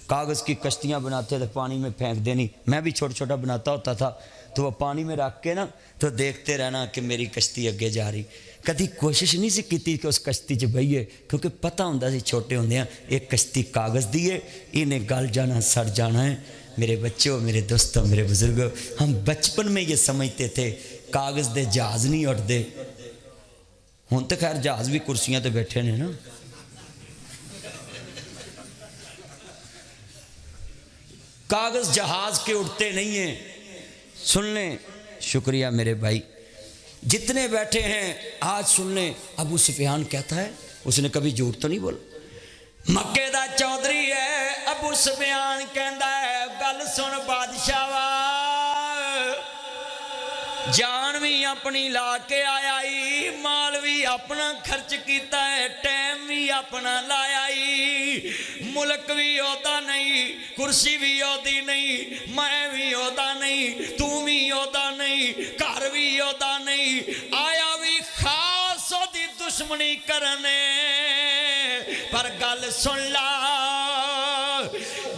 کاغذ کی کشتیاں بناتے تھے پانی میں پھینک دینی میں بھی چھوٹا چھوٹا بناتا ہوتا تھا تو وہ پانی میں رکھ کے نا تو دیکھتے رہنا کہ میری کشتی اگے جا رہی کدی کوشش نہیں سی کیتی کہ اس کشتی چ بہیے کیونکہ پتہ ہوندا سی چھوٹے ہوندیاں ایک کشتی کاغذ دی ہے انہیں گل جانا سڑ جانا ہے میرے بچوں میرے دوستوں میرے بزرگوں ہم بچپن میں یہ سمجھتے تھے کاغذ دے جہاز نہیں اٹھتے ہوں تو خیر جہاز بھی کرسیاں تے بیٹھے نے نا کاغذ جہاز کے اٹھتے نہیں ہیں سن لیں شکریہ میرے بھائی جتنے بیٹھے ہیں آج سن لیں ابو سفیان کہتا ہے اس نے کبھی جھوٹ تو نہیں بولا مکے دا چودھری ہے ابو سفیان کہندا ہے گل سن بادشاہ جان بھی اپنی لا کے آیا مال بھی اپنا خرچ کیتا ہے ٹائم بھی اپنا لایا ملک بھی ہوتا نہیں کرسی بھی ہوتی نہیں میں بھی ہوتا نہیں تو بھی ہوتا نہیں گھر بھی ہوتا نہیں آیا بھی خاص ہوتی دشمنی کرنے پر گل سن لا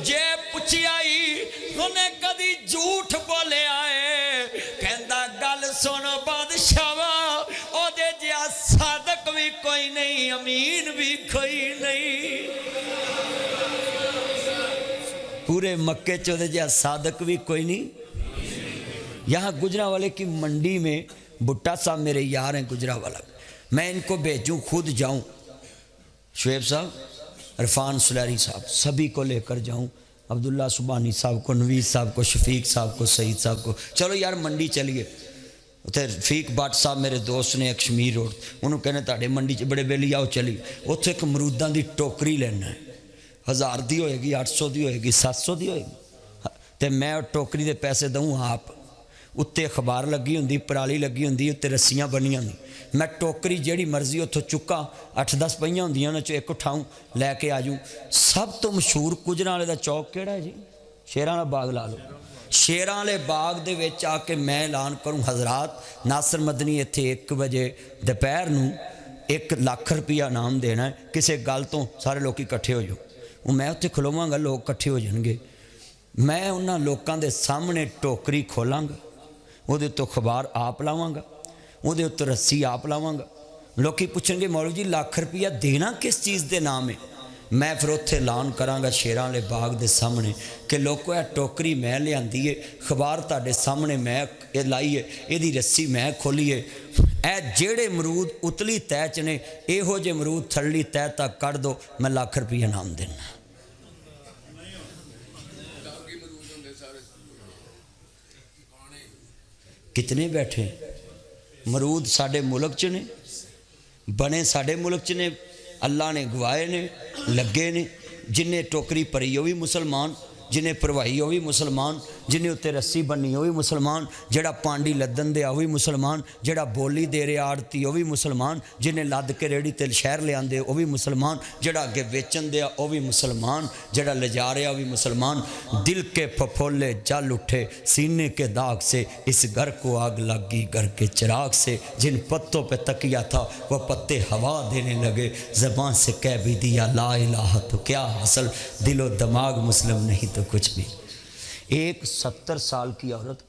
جے پوچھی آئی انہیں کدی جھوٹ بولے آئے کہندا گل سنو بادشاہ او دے جیا صادق بھی کوئی نہیں امین بھی کوئی نہیں پورے مکے چو دے جیا صادق بھی کوئی نہیں یہاں گجرانوالے کی منڈی میں بھٹا صاحب میرے یار ہیں گجرانوالا میں ان کو بھیجوں خود جاؤں شعیب صاحب عرفان سلیری صاحب سبھی کو لے کر جاؤں عبداللہ سبحانی صاحب کو نویز صاحب کو شفیق صاحب کو سعید صاحب کو چلو یار منڈی چلیے اتنے رفیق بٹ صاحب میرے دوست نے کشمیر روڈ انہوں کہنے تاڑے منڈی چ بڑے بیلی آؤ چلی اتنے ایک مروداں دی ٹوکری لینا ہے 1000 دی ہوئے گی 800 دی ہوئے گی 700 دی ہوئے گی تے میں ٹوکری دے پیسے دوں آپ اتنے اخبار لگی ہوندی پرالی لگی ہوندی اتنے رسیاں بنی ہوندی میں ٹوکری جیڑی مرضی اتھوں چکا 8-10 پہیاں ہوندیاں انہوں چو ایک اٹھاؤں لے کے آجوں سب تو مشہور گجرانوالے دا چوک کیڑا ہے جی شیراں دا باغ لا لو شیراں والے باغ دے وچ آ کے میں اعلان کروں حضرات ناصر مدنی ایتھے 1 بجے دوپہر نوں 1 لاکھ روپیہ انعام دینا ہے کسے گل تو سارے لوگ اکٹھے ہو جاؤ وہ میں اتنے کھلواں گا لوگ اکٹھے ہو جان گے میں انہاں لوکاں دے سامنے ٹوکری کھولاں گا وہ تو اخبار آپ لاواں گا وہ اتنے رسی آپ لاواں گا لوکی پوچھیں گے مولوی جی لاکھ روپیہ دینا کس چیز دے نام ہے میں پھر اتنے اعلان کراں گا شیراں والے باغ دے سامنے کہ لوکو یہ ٹوکری میں لیاندی ہے اخبار تہاڈے سامنے میں لائی ہے یہ رسی میں کھولی ہے اے جیڑے مرود اتلی تہ چ نے یہو جے مرود تھڑلی تہ تک کر دو میں لاکھ روپیہ انعام دینا کتنے بیٹھے مرود ساڈے ملک چ نے بنے ساڈے ملک چ نے اللہ نے گوائے نے لگے نے جنہیں ٹوکری پری وہ بھی مسلمان جنہیں پروائی وہ بھی مسلمان جنہیں اتنے رسی بنی وہ بھی مسلمان جڑا پانڈی لدن دیا وہ بھی مسلمان جڑا بولی دے رہے آڑتی وہ بھی مسلمان جنہیں لد کے ریڑی تے شہر لے آندے وہ بھی مسلمان جڑا اگے ویچن دیا وہ بھی مسلمان جڑا لجا رہا وہ بھی مسلمان دل کے پھپھولے جل اٹھے سینے کے داغ سے اس گھر کو آگ لگ گئی گھر کے چراغ سے جن پتوں پہ تکیا تھا وہ پتے ہوا دینے لگے زبان سے کہہ بھی دیا لا الہ تو کیا حاصل دل و دماغ مسلم نہیں تو کچھ بھی ایک 70 سال کی عورت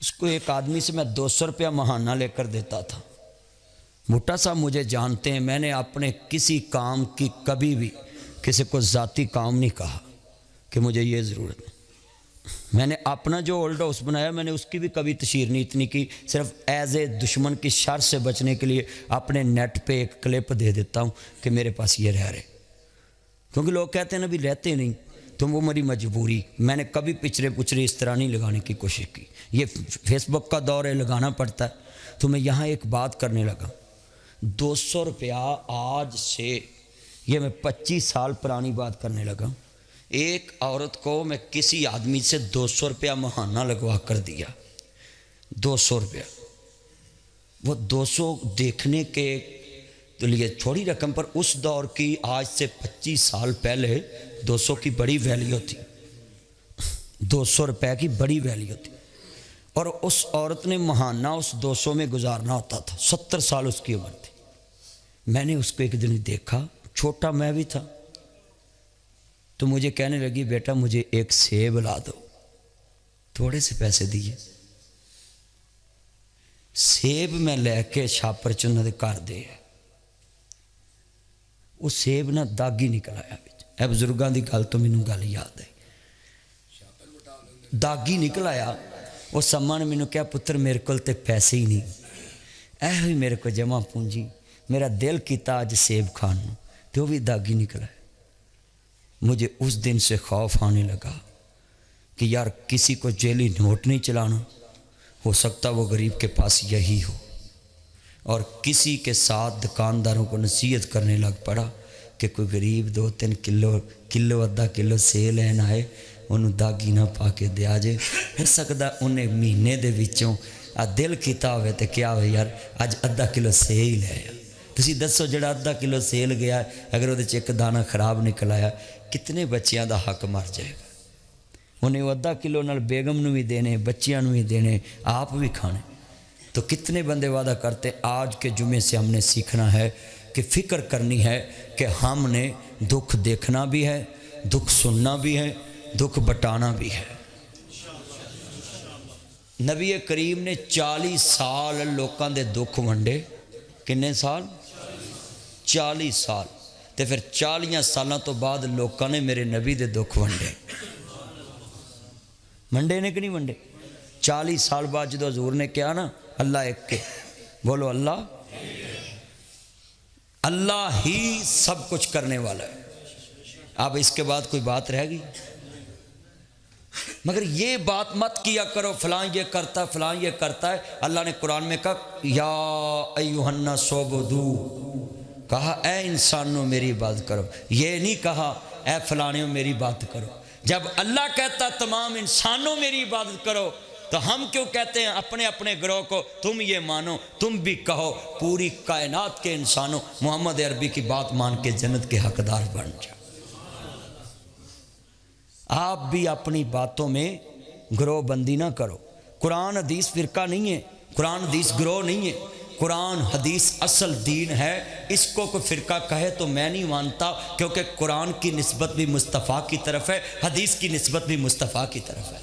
اس کو ایک آدمی سے میں 200 روپیہ ماہانہ لے کر دیتا تھا بھٹا صاحب مجھے جانتے ہیں میں نے اپنے کسی کام کی کبھی بھی کسی کو ذاتی کام نہیں کہا کہ مجھے یہ ضرورت ہے میں نے اپنا جو اولڈ ہاؤس بنایا میں نے اس کی بھی کبھی تشہیر نہیں اتنی کی صرف ایز اے دشمن کی شر سے بچنے کے لیے اپنے نیٹ پہ ایک کلپ دے دیتا ہوں کہ میرے پاس یہ رہ رہے کیونکہ لوگ کہتے ہیں نا بھی رہتے نہیں تو وہ میری مجبوری میں نے کبھی پچھڑے اس طرح نہیں لگانے کی کوشش کی یہ فیس بک کا دور ہے لگانا پڑتا ہے تو میں یہاں ایک بات کرنے لگا 200 روپیہ آج سے یہ میں 25 سال پرانی بات کرنے لگا ایک عورت کو میں کسی آدمی سے 200 روپیہ ماہانہ لگوا کر دیا 200 روپیہ وہ 200 دیکھنے کے لیے تھوڑی رقم پر اس دور کی آج سے 25 سال پہلے 200 کی بڑی ویلیو تھی 200 روپے کی بڑی ویلیو تھی اور اس عورت نے ماہانہ اس 200 میں گزارنا ہوتا تھا 70 سال اس کی عمر تھی میں نے اس کو ایک دن دیکھا چھوٹا میں بھی تھا تو مجھے کہنے لگی بیٹا مجھے ایک سیب لا دو تھوڑے سے پیسے دیے سیب میں لے کے چھاپر چنہ دے کر دے وہ سیب نہ داغی نکل آیا اے بزرگاں دی گل تو مینوں گل یاد ہے داغی نکل آیا وہ سما نے مینوں کہا پتر میرے کول تے پیسے ہی نہیں اے ہوئی میرے کو جمع پونجی میرا دل کیتا اج سیب کھان تو وہ بھی داغی نکل آیا مجھے اس دن سے خوف آنے لگا کہ یار کسی کو جیلی نوٹ نہیں چلانا ہو سکتا وہ غریب کے پاس یہی ہو اور کسی کے ساتھ دکانداروں کو نصیحت کرنے لگ پڑا کہ کوئی غریب 2-3 کلو آدھا کلو سیل لین آئے انہوں داغی نہ پا کے دیا جے ہو سکتا انہیں مہینے دے وچوں دل کیتا ہوئے تے کیا ہوئے یار اج آدھا کلو سیل لے آیا تسی دسو جڑا آدھا کلو سیل گیا اگر وہ ایک دانہ خراب نکل آیا کتنے بچیاں دا حق مر جائے گا انہیں وہ آدھا کلو نال بیگم نو بھی دینے بچیاں نو بھی دینے آپ بھی کھانے تو کتنے بندے وعدہ کرتے آج کے جمعے سے ہم نے سیکھنا ہے کہ فکر کرنی ہے کہ ہم نے دکھ دیکھنا بھی ہے دکھ سننا بھی ہے دکھ بٹانا بھی ہے نبی کریم نے 40 سال لوکاں دے دکھ ونڈے کنے سال 40 سال تے پھر 40 سالاں تو بعد لوکاں نے میرے نبی دے دکھ ونڈے منڈے نے کہ نہیں ونڈے 40 سال بعد جدو حضور نے کیا نا اللہ ایک کے بولو اللہ اللہ ہی سب کچھ کرنے والا ہے اب اس کے بعد کوئی بات رہ گئی مگر یہ بات مت کیا کرو فلاں یہ کرتا فلاں یہ کرتا ہے اللہ نے قرآن میں کہا یا ایھا الناس اعبدو کہا اے انسانوں میری بات کرو یہ نہیں کہا اے فلانیوں میری بات کرو جب اللہ کہتا تمام انسانوں میری عبادت کرو تو ہم کیوں کہتے ہیں اپنے اپنے گروہ کو تم یہ مانو تم بھی کہو پوری کائنات کے انسانوں محمد عربی کی بات مان کے جنت کے حقدار بن جاؤ آپ بھی اپنی باتوں میں گروہ بندی نہ کرو۔ قرآن حدیث فرقہ نہیں ہے، قرآن حدیث گروہ نہیں ہے، قرآن حدیث اصل دین ہے۔ اس کو کوئی فرقہ کہے تو میں نہیں مانتا، کیونکہ قرآن کی نسبت بھی مصطفیٰ کی طرف ہے، حدیث کی نسبت بھی مصطفیٰ کی طرف ہے۔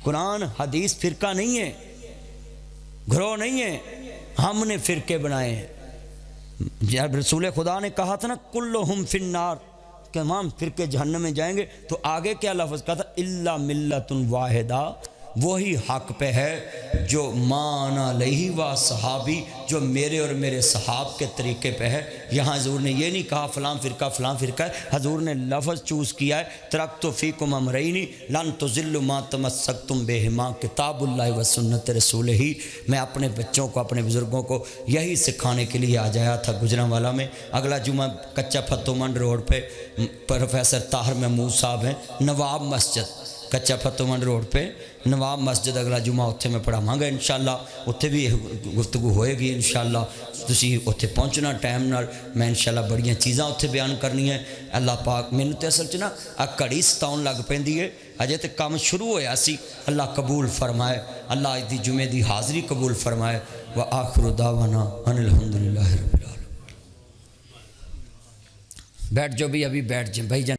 قرآن حدیث فرقہ نہیں ہے، گروہ نہیں ہے، ہم نے فرقے بنائے ہیں۔ جب رسول خدا نے کہا تھا نا کلہم فی النار، کہ تمام فرقے جہنم میں جائیں گے، تو آگے کیا لفظ کہا تھا؟ الا ملۃ واحدہ، وہی حق پہ ہے جو مان علیہ و صحابی، جو میرے اور میرے صحاب کے طریقے پہ ہے۔ یہاں حضور نے یہ نہیں کہا فلاں فرقہ ہے، حضور نے لفظ چوز کیا ہے ترکت فیکم امرین لن تضلوا ما تمسکتم بہما کتاب اللہ و سنت رسولہ۔ میں اپنے بچوں کو، اپنے بزرگوں کو یہی سکھانے کے لیے آ جایا تھا گجرانوالا میں۔ اگلا جمعہ کچا پھتو منڈ روڈ پہ پروفیسر طاہر محمود صاحب ہیں، نواب مسجد کچا پھتو منڈ روڈ پہ نواب مسجد، اگلا جمعہ اتنے میں پڑھاواں گا انشاءاللہ، اتنے بھی گفتگو ہوئے گی انشاءاللہ۔ تسی اتنے پہنچنا ٹائم نال، میں انشاءاللہ بڑیاں چیزاں اتنے بیان کرنی ہیں۔ اللہ پاک مینوں تے اصل چ نا گھڑی ستاؤن لگ پیندی ہے، اجے تے کام شروع ہویا سی، اللہ قبول فرمائے، اللہ اج دی جمعے دی حاضری قبول فرمائے۔ وآخر دعوانا ان الحمدللہ رب العالمین۔ بیٹھ جو بھی ابھی بیٹھ جائیں بھائی جان۔